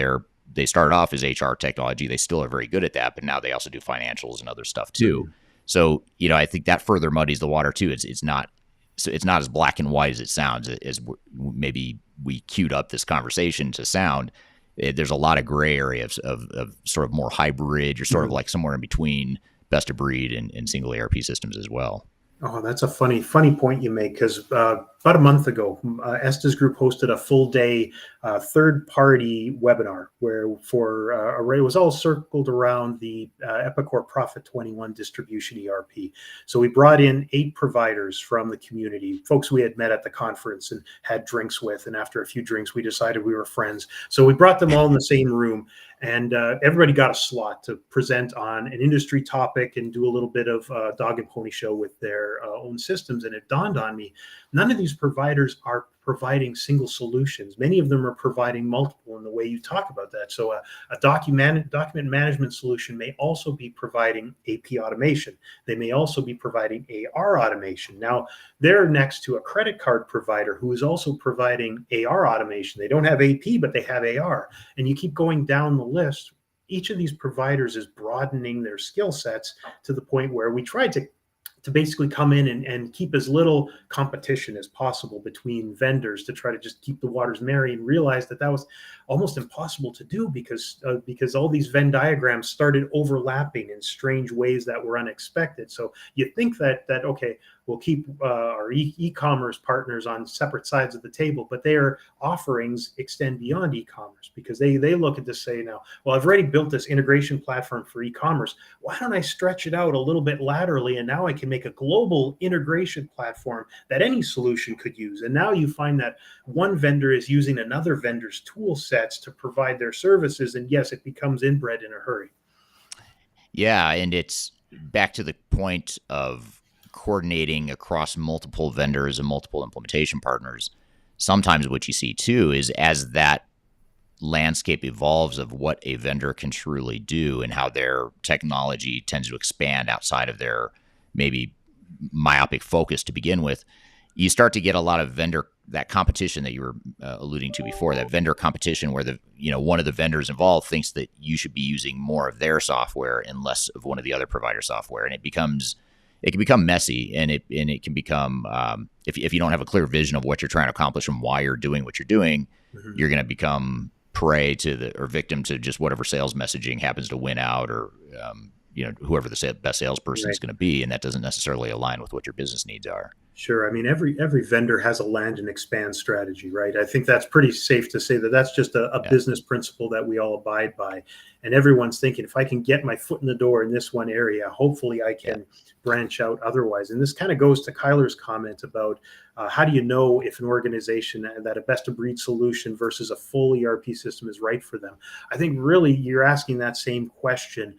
They started off as HR technology. They still are very good at that, but now they also do financials and other stuff too. Mm-hmm. So, I think that further muddies the water too. It's not as black and white as it sounds, as maybe we queued up this conversation to sound. There's a lot of gray areas of sort of more hybrid, or sort of like somewhere in between best of breed and single ERP systems as well. Oh, that's a funny point you make, because about a month ago, Estes Group hosted a full day third-party webinar where it was all circled around the Epicor Profit 21 distribution ERP. So we brought in 8 providers from the community, folks we had met at the conference and had drinks with, and after a few drinks, we decided we were friends. So we brought them all in the same room, and everybody got a slot to present on an industry topic and do a little bit of dog and pony show with their own systems. And it dawned on me, none of these providers are providing single solutions. Many of them are providing multiple in the way you talk about that. So a document management solution may also be providing AP automation. They may also be providing AR automation. Now, they're next to a credit card provider who is also providing AR automation. They don't have AP, but they have AR. And you keep going down the list. Each of these providers is broadening their skill sets to the point where we tried to basically come in and keep as little competition as possible between vendors, to try to just keep the waters merry, and realize that was almost impossible to do because all these Venn diagrams started overlapping in strange ways that were unexpected. So you think that okay, we'll keep our e-commerce partners on separate sides of the table, but their offerings extend beyond e-commerce, because they look at this, say, now, well, I've already built this integration platform for e-commerce. Why don't I stretch it out a little bit laterally, and now I can make a global integration platform that any solution could use? And now you find that one vendor is using another vendor's tool sets to provide their services, and yes, it becomes inbred in a hurry. Yeah, and it's back to the point of coordinating across multiple vendors and multiple implementation partners. Sometimes what you see too is, as that landscape evolves of what a vendor can truly do and how their technology tends to expand outside of their maybe myopic focus to begin with, you start to get a lot of vendor, that competition that you were alluding to before, that vendor competition where one of the vendors involved thinks that you should be using more of their software and less of one of the other provider software, and it can become messy, and it can become if you don't have a clear vision of what you're trying to accomplish and why you're doing what you're doing, mm-hmm. you're going to become prey to or victim to just whatever sales messaging happens to win out, or whoever the best salesperson is going to be, and that doesn't necessarily align with what your business needs are. Sure. I mean, every vendor has a land and expand strategy, right? I think that's pretty safe to say that that's just a business principle that we all abide by. And everyone's thinking, if I can get my foot in the door in this one area, hopefully I can branch out otherwise. And this kind of goes to Kyler's comment about how do you know if an organization that a best of breed solution versus a full ERP system is right for them? I think really you're asking that same question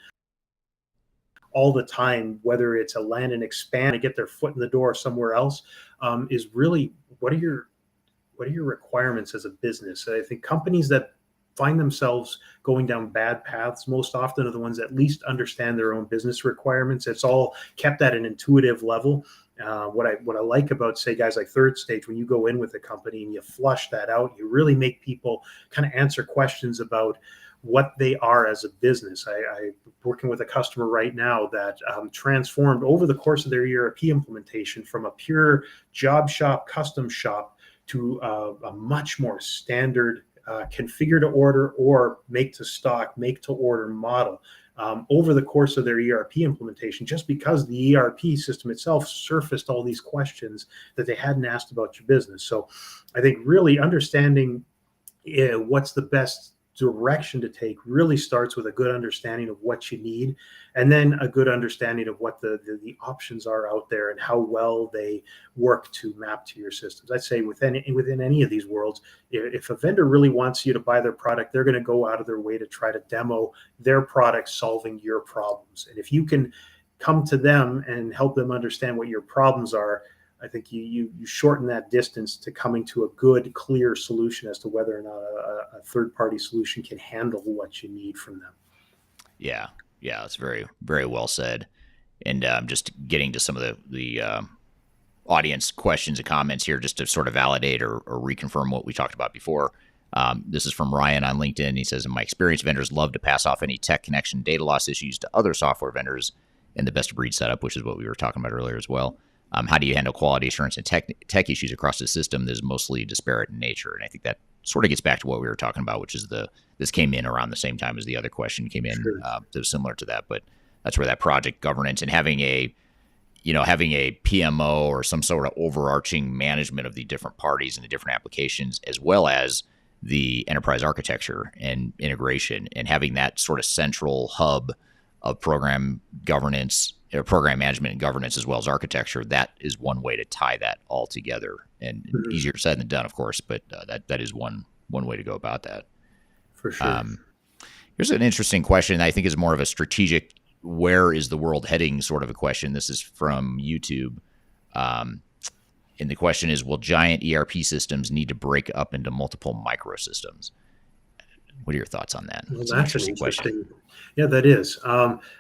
all the time, whether it's a land and expand to get their foot in the door somewhere else, is really what are your requirements as a business? I think companies that find themselves going down bad paths most often are the ones that least understand their own business requirements. It's all kept at an intuitive level. What I like about, say, guys like Third Stage, when you go in with a company and you flush that out, you really make people kind of answer questions about what they are as a business. I'm working with a customer right now that transformed over the course of their ERP implementation from a pure job shop, custom shop, to a much more standard configure to order or make to stock, make to order model. over the course of their ERP implementation, just because the ERP system itself surfaced all these questions that they hadn't asked about your business. So I think really understanding what's the best direction to take really starts with a good understanding of what you need, and then a good understanding of what the options are out there and how well they work to map to your systems. I'd say within any of these worlds, if a vendor really wants you to buy their product, they're going to go out of their way to try to demo their product solving your problems. And if you can come to them and help them understand what your problems are, I think you shorten that distance to coming to a good, clear solution as to whether or not a third-party solution can handle what you need from them. Yeah, that's very, very well said. And just getting to some of the audience questions and comments here, just to sort of validate or reconfirm what we talked about before. This is from Ryan on LinkedIn. He says, in my experience, vendors love to pass off any tech connection data loss issues to other software vendors in the best of breed setup, which is what we were talking about earlier as well. How do you handle quality assurance and tech issues across the system that is mostly disparate in nature? And I think that sort of gets back to what we were talking about, which is this came in around the same time as the other question came in, sure. Similar to that. But that's where that project governance and having a PMO or some sort of overarching management of the different parties and the different applications, as well as the enterprise architecture and integration, and having that sort of central hub of program governance, program management and governance, as well as architecture. That is one way to tie that all together, and easier said than done, of course, but that is one way to go about that. For sure. Here's an interesting question. I think is more of a strategic, where is the world heading sort of a question. This is from YouTube. And the question is, will giant ERP systems need to break up into multiple microsystems? What are your thoughts on that? Well, that's an interesting question. Yeah, that is.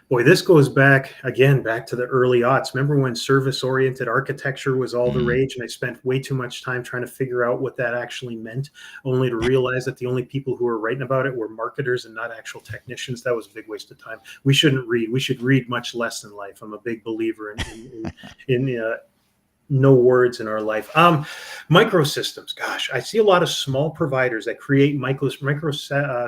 Boy, this goes back to the early aughts. Remember when service-oriented architecture was all the rage, and I spent way too much time trying to figure out what that actually meant, only to realize that the only people who were writing about it were marketers and not actual technicians. That was a big waste of time. We shouldn't read. We should read much less in life. I'm a big believer in no words in our life. Microsystems. Gosh, I see a lot of small providers that create micro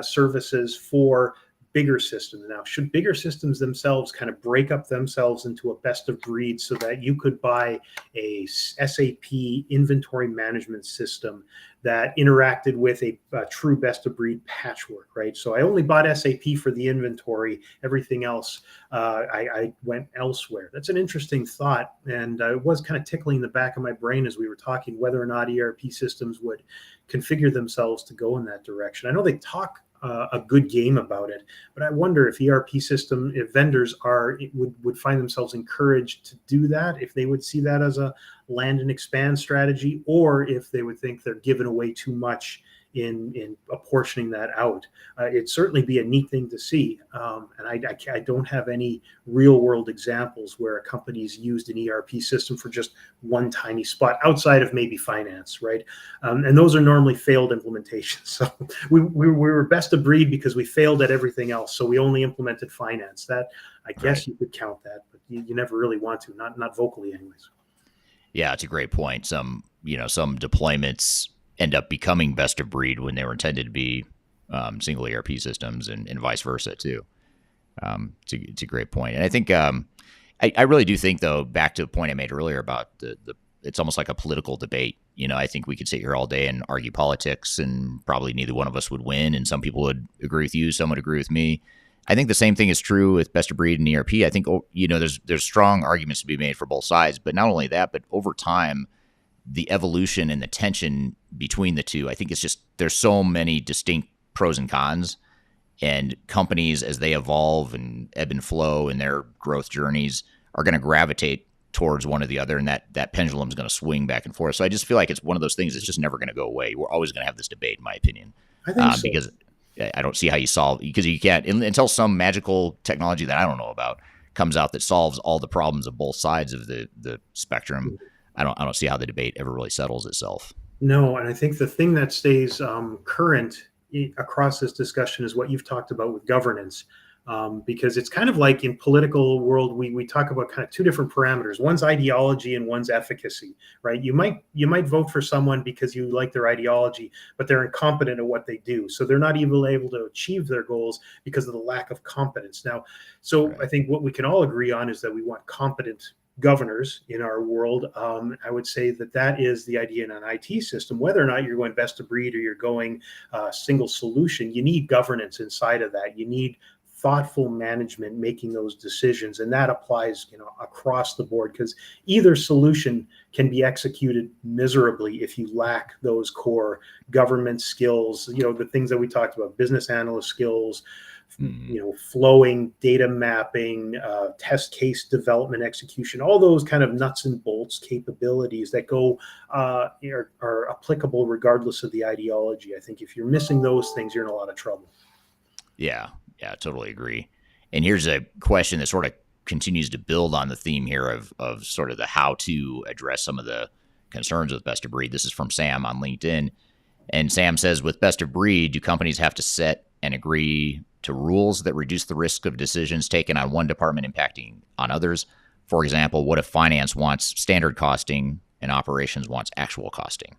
services for bigger systems. Now, should bigger systems themselves kind of break up themselves into a best of breed so that you could buy a SAP inventory management system that interacted with a true best of breed patchwork, right? So I only bought SAP for the inventory. Everything else, I went elsewhere. That's an interesting thought. And it was kind of tickling the back of my brain as we were talking whether or not ERP systems would configure themselves to go in that direction. I know they talk a good game about it, but I wonder if if vendors would find themselves encouraged to do that, if they would see that as a land and expand strategy, or if they would think they're giving away too much in apportioning that out. It'd certainly be a neat thing to see. And I don't have any real world examples where a company's used an ERP system for just one tiny spot outside of maybe finance, right? And those are normally failed implementations. So we were best of breed because we failed at everything else. So we only implemented finance. That, I guess you could count that, but you never really want to, not vocally anyways. Yeah, it's a great point. Some deployments end up becoming best of breed when they were intended to be single ERP systems, and vice versa too. It's a great point. And I think I really do think, though, back to the point I made earlier about it's almost like a political debate. I think we could sit here all day and argue politics, and probably neither one of us would win. And some people would agree with you, some would agree with me. I think the same thing is true with best of breed and ERP. I think there's strong arguments to be made for both sides, but not only that, but over time, the evolution and the tension between the two, I think it's just there's so many distinct pros and cons, and companies as they evolve and ebb and flow in their growth journeys are going to gravitate towards one or the other, and that pendulum is going to swing back and forth. So I just feel like it's one of those things that's just never going to go away. We're always going to have this debate, in my opinion. I think so. Because I don't see how you solve, because you can't until some magical technology that I don't know about comes out that solves all the problems of both sides of the spectrum. I don't see how the debate ever really settles itself. No, and I think the thing that stays current across this discussion is what you've talked about with governance. Because it's kind of like in political world, we talk about kind of two different parameters. One's ideology and one's efficacy, right? You might vote for someone because you like their ideology, but they're incompetent at what they do. So they're not even able to achieve their goals because of the lack of competence. Now, so Right. I think what we can all agree on is that we want competent governors in our world. I would say that is the idea in an IT system. Whether or not you're going best of breed or you're going single solution, you need governance inside of that. You need thoughtful management making those decisions, and that applies across the board, because either solution can be executed miserably if you lack those core government skills, the things that we talked about, business analyst skills, flowing data mapping, test case development, execution, all those kind of nuts and bolts capabilities that are applicable regardless of the ideology. I think if you're missing those things, you're in a lot of trouble. Yeah, totally agree. And here's a question that sort of continues to build on the theme here of sort of the how to address some of the concerns with best of breed. This is from Sam on LinkedIn. And Sam says, with best of breed, do companies have to set and agree to rules that reduce the risk of decisions taken on one department impacting on others? For example, what if finance wants standard costing and operations wants actual costing?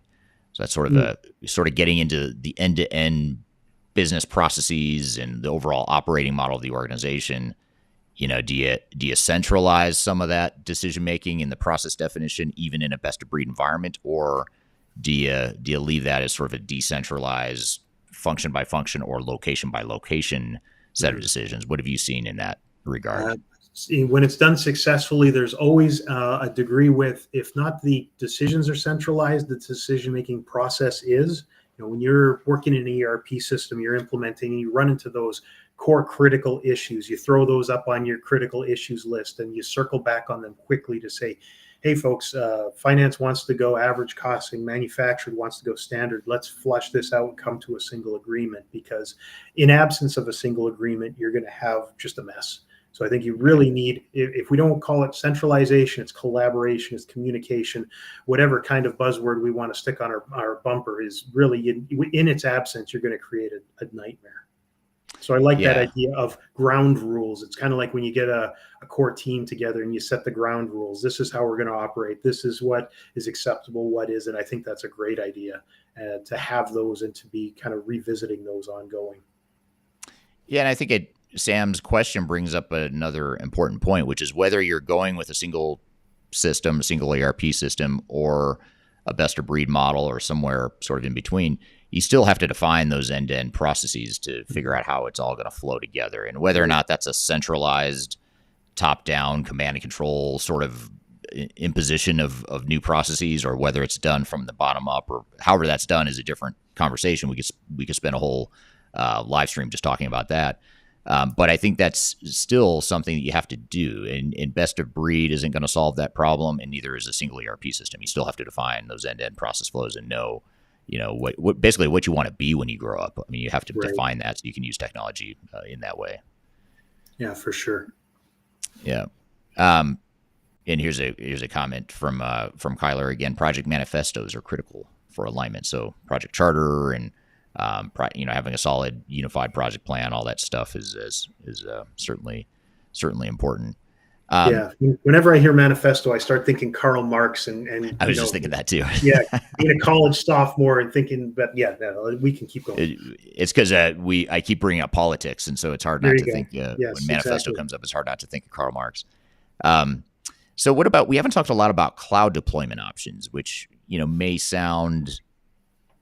So that's sort of getting into the end-to-end business processes and the overall operating model of the organization. Do you centralize some of that decision making in the process definition, even in a best of breed environment, or do you leave that as sort of a decentralized function by function or location by location set of decisions? What have you seen in that regard? When it's done successfully, there's always a degree with, if not the decisions are centralized, the decision making process is. When you're working in an ERP system, you're implementing, and you run into those core critical issues, you throw those up on your critical issues list and you circle back on them quickly to say, hey folks, finance wants to go average costing, manufacturing wants to go standard. Let's flush this out and come to a single agreement, because in absence of a single agreement, you're going to have just a mess. So I think you really need, if we don't call it centralization, it's collaboration, it's communication, whatever kind of buzzword we want to stick on our bumper, is really in its absence, you're going to create a nightmare. So I like that idea of ground rules. It's kind of like when you get a core team together and you set the ground rules. This is how we're going to operate. This is what is acceptable, what isn't. I think that's a great idea to have those and to be kind of revisiting those ongoing. Yeah, and I think Sam's question brings up another important point, which is whether you're going with a single system, a single ERP system, or a best of breed model, or somewhere sort of in between, you still have to define those end-to-end processes to figure out how it's all going to flow together, and whether or not that's a centralized, top-down command and control sort of imposition of new processes, or whether it's done from the bottom up, or however that's done is a different conversation. We could spend a whole live stream just talking about that. But I think that's still something that you have to do. And best of breed isn't going to solve that problem, and neither is a single ERP system. You still have to define those end-to-end process flows and know, what basically what you want to be when you grow up. I mean, you have to define that so you can use technology in that way. Yeah, for sure. Yeah. And here's a comment from Kyler again. Project manifestos are critical for alignment. So project charter and having a solid unified project plan, all that stuff is certainly important. Whenever I hear manifesto, I start thinking Karl Marx, and I was just thinking that too. Being a college sophomore and thinking, but we can keep going. It's because I keep bringing up politics, and so it's hard not to think when manifesto comes up. It's hard not to think of Karl Marx. So what about, we haven't talked a lot about cloud deployment options, which may sound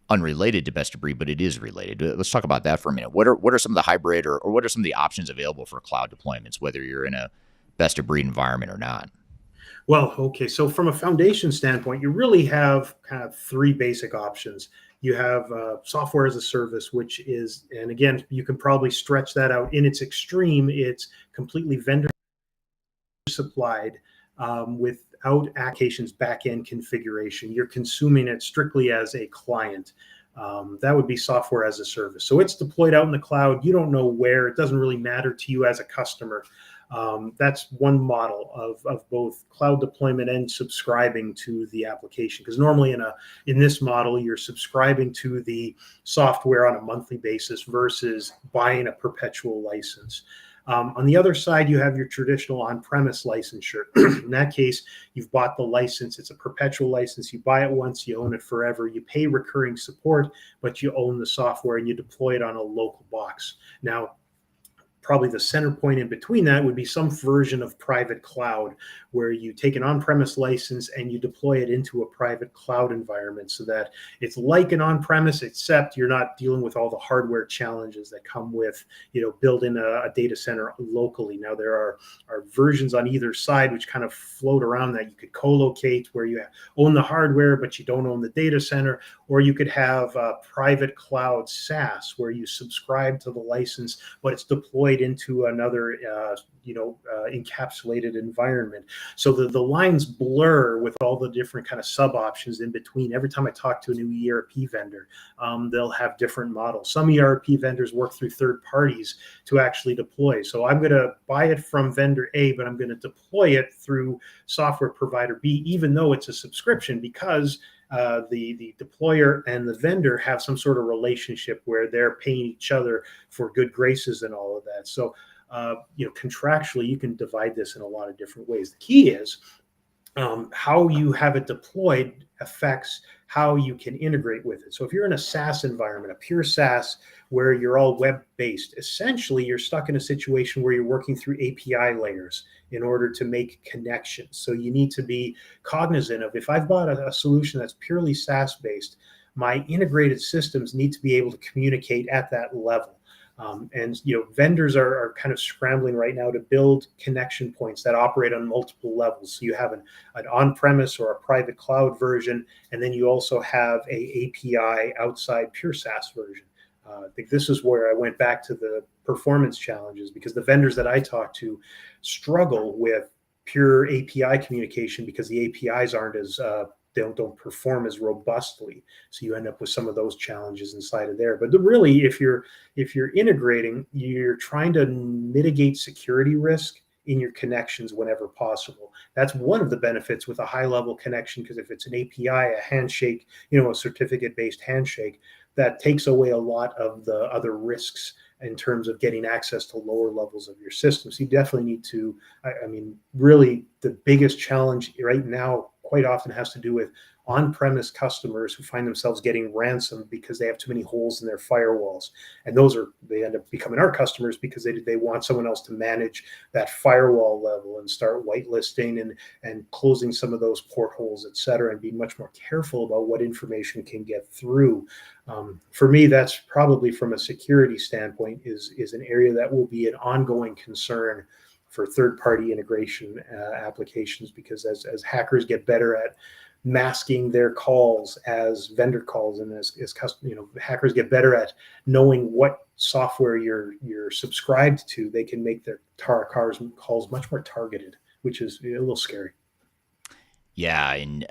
unrelated to best of breed, but it is related. Let's talk about that for a minute. What are some of the hybrid or what are some of the options available for cloud deployments, whether you're in a best of breed environment or not? Well, okay. So from a foundation standpoint, you really have kind of three basic options. You have software as a service, which is, and again, you can probably stretch that out in its extreme. It's completely vendor supplied without applications backend configuration. You're consuming it strictly as a client. That would be software as a service. So it's deployed out in the cloud. You don't know where. It doesn't really matter to you as a customer. That's one model of both cloud deployment and subscribing to the application. Because normally in this model, you're subscribing to the software on a monthly basis versus buying a perpetual license. On the other side, you have your traditional on-premise licensure. In that case, you've bought the license. It's a perpetual license. You buy it once, you own it forever. You pay recurring support, but you own the software and you deploy it on a local box. Now, probably the center point in between that would be some version of private cloud where you take an on-premise license and you deploy it into a private cloud environment so that it's like an on-premise, except you're not dealing with all the hardware challenges that come with, building a data center locally. Now there are versions on either side which kind of float around that. You could co-locate where you own the hardware but you don't own the data center, or you could have a private cloud SaaS where you subscribe to the license but it's deployed into another encapsulated environment. So the lines blur with all the different kind of sub options in between. Every time I talk to a new ERP vendor, they'll have different models. Some ERP vendors work through third parties to actually deploy. So I'm going to buy it from vendor A, but I'm going to deploy it through software provider B, even though it's a subscription, because the deployer and the vendor have some sort of relationship where they're paying each other for good graces and all of that. So, contractually, you can divide this in a lot of different ways. The key is how you have it deployed affects how you can integrate with it. So if you're in a SaaS environment, a pure SaaS where you're all web-based, essentially you're stuck in a situation where you're working through API layers in order to make connections. So you need to be cognizant of, if I've bought a solution that's purely SaaS-based, my integrated systems need to be able to communicate at that level. Vendors are kind of scrambling right now to build connection points that operate on multiple levels. So you have an on-premise or a private cloud version, and then you also have a API outside pure SaaS version. I think this is where I went back to the performance challenges, because the vendors that I talk to struggle with pure API communication because the APIs aren't as they don't perform as robustly. So you end up with some of those challenges inside of there. But really, if you're integrating, you're trying to mitigate security risk in your connections whenever possible. That's one of the benefits with a high level connection, because if it's an API, a handshake, a certificate-based handshake, that takes away a lot of the other risks in terms of getting access to lower levels of your system. So you definitely need to, really the biggest challenge right now quite often has to do with on-premise customers who find themselves getting ransomed because they have too many holes in their firewalls. And they end up becoming our customers because they want someone else to manage that firewall level and start whitelisting and closing some of those portholes, et cetera, and be much more careful about what information can get through. For me, that's probably, from a security standpoint, is an area that will be an ongoing concern for third-party integration applications, because as hackers get better at masking their calls as vendor calls, and as hackers get better at knowing what software you're subscribed to, they can make their calls much more targeted, which is a little scary. Yeah, and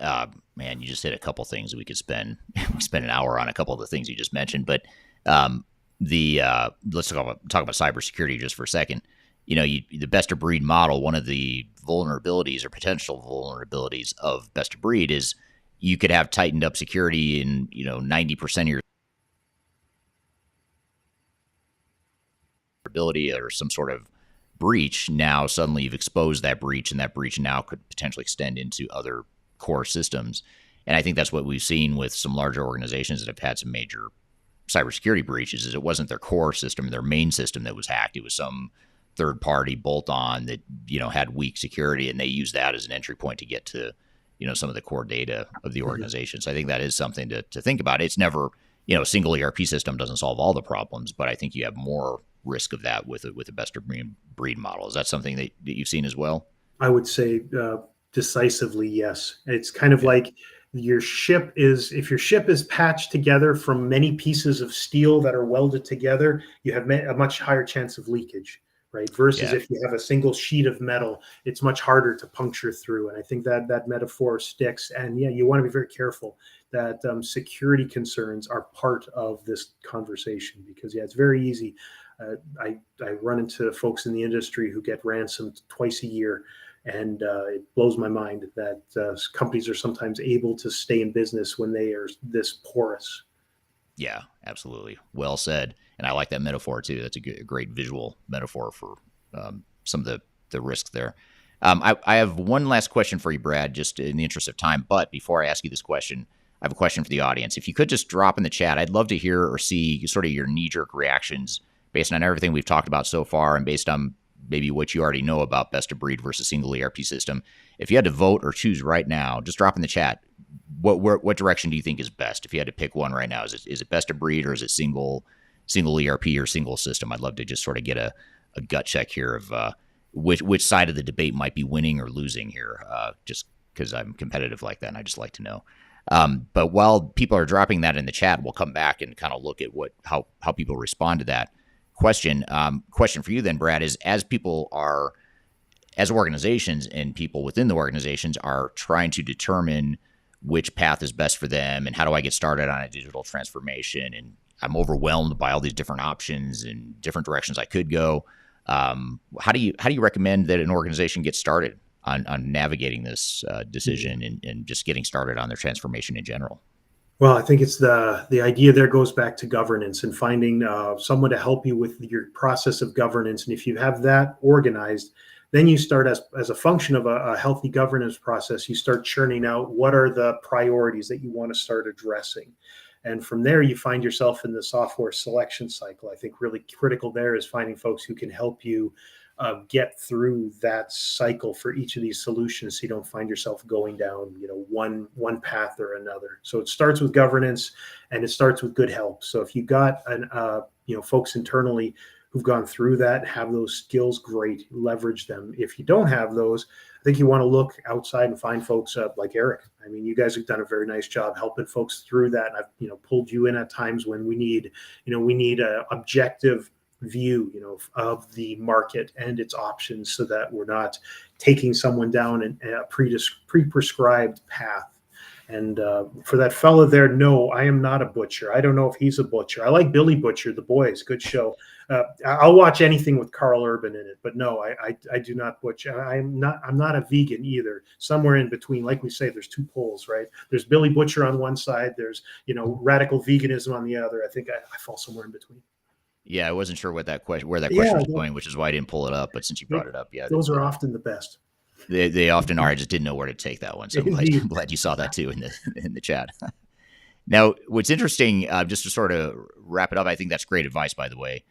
man, you just hit a couple things. We could spend an hour on a couple of the things you just mentioned, but let's talk about cybersecurity just for a second. The best of breed model, one of the vulnerabilities or potential vulnerabilities of best of breed is you could have tightened up security in 90% of your ability or some sort of breach. Now suddenly you've exposed that breach, and that breach now could potentially extend into other core systems. And I think that's what we've seen with some larger organizations that have had some major cybersecurity breaches. Is it wasn't their core system, their main system that was hacked. It was some third-party bolt-on that had weak security, and they use that as an entry point to get to some of the core data of the organization. So I think that is something to think about. It's never a single ERP system doesn't solve all the problems, but I think you have more risk of that with a best of breed model. Is that something that you've seen as well? I would say decisively yes. It's kind of like if your ship is patched together from many pieces of steel that are welded together, you have a much higher chance of leakage, right? Versus if you have a single sheet of metal, it's much harder to puncture through. And I think that metaphor sticks. And you want to be very careful that security concerns are part of this conversation, because it's very easy. I run into folks in the industry who get ransomed twice a year, and it blows my mind that companies are sometimes able to stay in business when they are this porous. Yeah, absolutely. Well said. And I like that metaphor too. That's a great visual metaphor for some of the risks there. I have one last question for you, Brad, just in the interest of time. But before I ask you this question, I have a question for the audience. If you could just drop in the chat, I'd love to hear or see sort of your knee-jerk reactions based on everything we've talked about so far and based on maybe what you already know about best of breed versus single ERP system. If you had to vote or choose right now, just drop in the chat. What direction do you think is best? If you had to pick one right now, is it best of breed or is it single ERP or single system? I'd love to just sort of get a gut check here of which side of the debate might be winning or losing here, just because I'm competitive like that and I just like to know. But while people are dropping that in the chat, we'll come back and kind of look at how people respond to that question. Question for you then, Brad, is as organizations and people within the organizations are trying to determine which path is best for them and how do I get started on a digital transformation, and I'm overwhelmed by all these different options and different directions I could go. How do you recommend that an organization get started on navigating this decision and just getting started on their transformation in general? Well, I think it's the idea there goes back to governance and finding someone to help you with your process of governance. And if you have that organized, then you start as a function of a healthy governance process, you start churning out what are the priorities that you want to start addressing. And from there, you find yourself in the software selection cycle. I think really critical there is finding folks who can help you get through that cycle for each of these solutions, so you don't find yourself going down, one path or another. So it starts with governance, and it starts with good help. So if you got folks internally who've gone through that, have those skills, great, leverage them. If you don't have those, I think you want to look outside and find folks like Eric. I mean, you guys have done a very nice job helping folks through that. And I've pulled you in at times when we need a objective view of the market and its options, so that we're not taking someone down a pre-prescribed path. And for that fellow there, no, I am not a butcher. I don't know if he's a butcher. I like Billy Butcher, The Boys, good show. I'll watch anything with Carl Urban in it, but no, I do not butcher. I'm not a vegan either. Somewhere in between, like we say, there's two poles, right? There's Billy Butcher on one side. There's radical veganism on the other. I think I fall somewhere in between. Yeah, I wasn't sure where that question was going, which is why I didn't pull it up. But since you brought it up, those are often the best. They often are. I just didn't know where to take that one, so I'm glad you saw that too in the chat. Now, what's interesting, just to sort of wrap it up, I think that's great advice, by the way.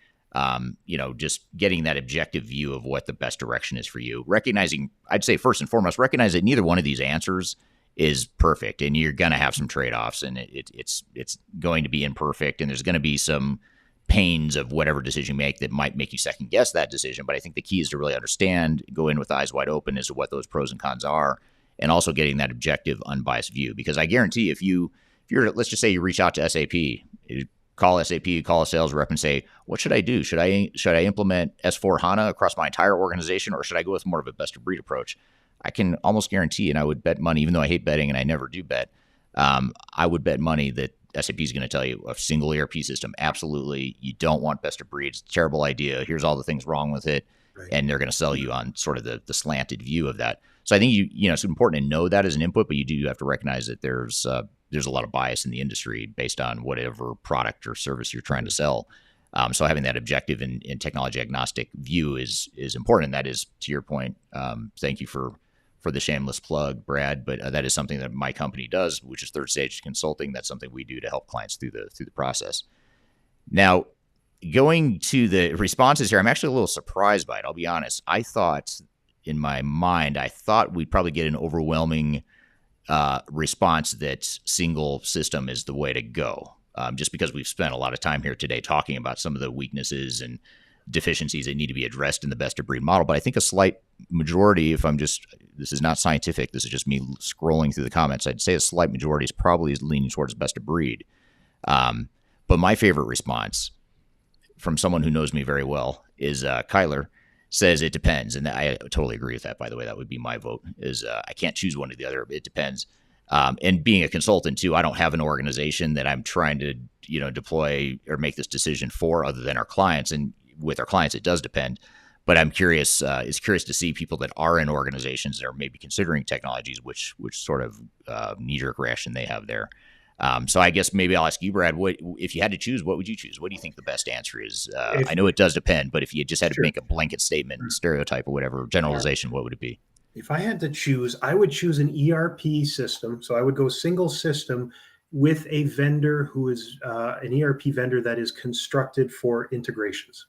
Just getting that objective view of what the best direction is for you. Recognizing, I'd say first and foremost, recognize that neither one of these answers is perfect, and you're going to have some trade-offs, and it's going to be imperfect, and there's going to be some pains of whatever decision you make that might make you second guess that decision. But I think the key is to really understand, go in with eyes wide open as to what those pros and cons are, and also getting that objective, unbiased view. Because I guarantee if you're, let's just say you reach out to SAP, call SAP, call a sales rep and say, what should I do? Should I implement S4 HANA across my entire organization, or should I go with more of a best of breed approach? I can almost guarantee, and I would bet money, even though I hate betting and I never do bet, I would bet money that SAP is going to tell you a single ERP system. Absolutely. You don't want best of breed. It's a terrible idea. Here's all the things wrong with it. Right. And they're going to sell you on sort of the slanted view of that. So I think it's important to know that as an input, but you do have to recognize that there's a lot of bias in the industry based on whatever product or service you're trying to sell. So having that objective and technology agnostic view is important. And that is, to your point, thank you for the shameless plug, Brad, but that is something that my company does, which is Third Stage Consulting. That's something we do to help clients through the process. Now, going to the responses here, I'm actually a little surprised by it. I'll be honest. I thought in my mind, we'd probably get an overwhelming response that single system is the way to go, just because we've spent a lot of time here today talking about some of the weaknesses and deficiencies that need to be addressed in the best of breed model. But I think a slight majority, this is not scientific, this is just me scrolling through the comments, I'd say a slight majority is probably leaning towards best of breed. But my favorite response from someone who knows me very well is Kyler says it depends. And I totally agree with that, by the way. That would be my vote, is I can't choose one or the other. It depends. And being a consultant too, I don't have an organization that I'm trying to, deploy or make this decision for other than our clients. And with our clients, it does depend. But I'm curious to see people that are in organizations that are maybe considering technologies, which sort of knee-jerk reaction they have there. So I guess maybe I'll ask you, Brad, what if you had to choose, what would you choose? What do you think the best answer is? If I know it does depend, but if you just had to sure, make a blanket statement, stereotype or whatever, yeah. generalization, what would it be? If I had to choose, I would choose an ERP system. So I would go single system with a vendor who is an ERP vendor that is constructed for integrations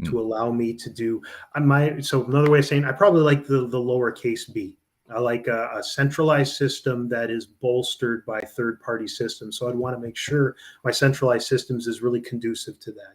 Hmm. to allow me to do my. So another way of saying, I probably like the lowercase b. I like a centralized system that is bolstered by third party systems. So I'd want to make sure my centralized systems is really conducive to that.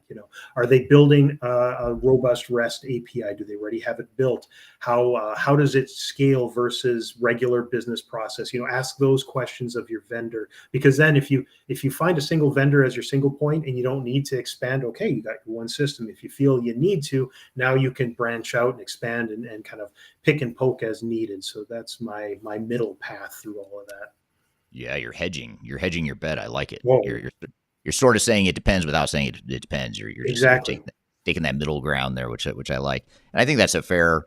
Are they building a robust REST API? Do they already have it built? How does it scale versus regular business process? Ask those questions of your vendor, because then if you find a single vendor as your single point and you don't need to expand, okay, you got your one system. If you feel you need to, now you can branch out and expand and kind of pick and poke as needed. So that's my middle path through all of that. Yeah, you're hedging. You're hedging your bet. I like it. Whoa, You're sort of saying it depends without saying it depends. You're just sort of exactly. taking that middle ground there, which I like, and I think that's a fair,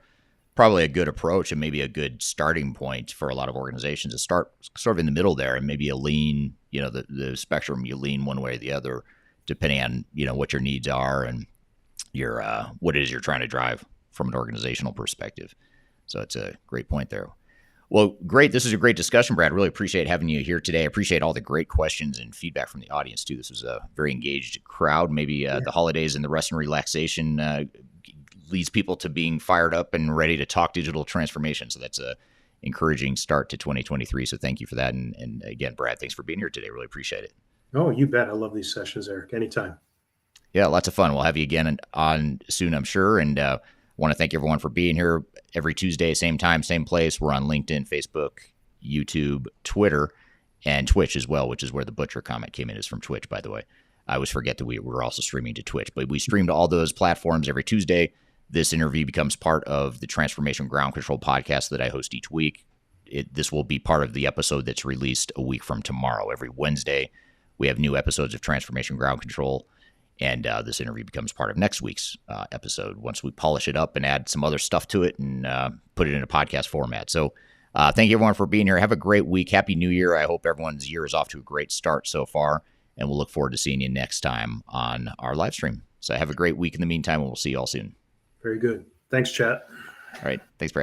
probably a good approach, and maybe a good starting point for a lot of organizations to start sort of in the middle there, and maybe a lean, the spectrum, you lean one way or the other, depending on what your needs are and your what it is you're trying to drive from an organizational perspective. So it's a great point there. Well, great. This is a great discussion, Brad. Really appreciate having you here today. I appreciate all the great questions and feedback from the audience, too. This was a very engaged crowd. Maybe Yeah. the holidays and the rest and relaxation leads people to being fired up and ready to talk digital transformation. So that's a encouraging start to 2023. So thank you for that. And again, Brad, thanks for being here today. Really appreciate it. Oh, you bet. I love these sessions, Eric. Anytime. Yeah, lots of fun. We'll have you again on soon, I'm sure. And want to thank everyone for being here every Tuesday, same time, same place. We're on LinkedIn, Facebook, YouTube, Twitter, and Twitch as well, which is where the Butcher comment came in, is from Twitch, by the way. I always forget that we were also streaming to Twitch, but we stream to all those platforms every Tuesday. This interview becomes part of the Transformation Ground Control podcast that I host each week. This will be part of the episode that's released a week from tomorrow. Every Wednesday, we have new episodes of Transformation Ground Control. And this interview becomes part of next week's episode once we polish it up and add some other stuff to it and put it in a podcast format. So thank you, everyone, for being here. Have a great week. Happy New Year. I hope everyone's year is off to a great start so far. And we'll look forward to seeing you next time on our live stream. So have a great week in the meantime, and we'll see you all soon. Very good. Thanks, chat. All right. Thanks, Brad.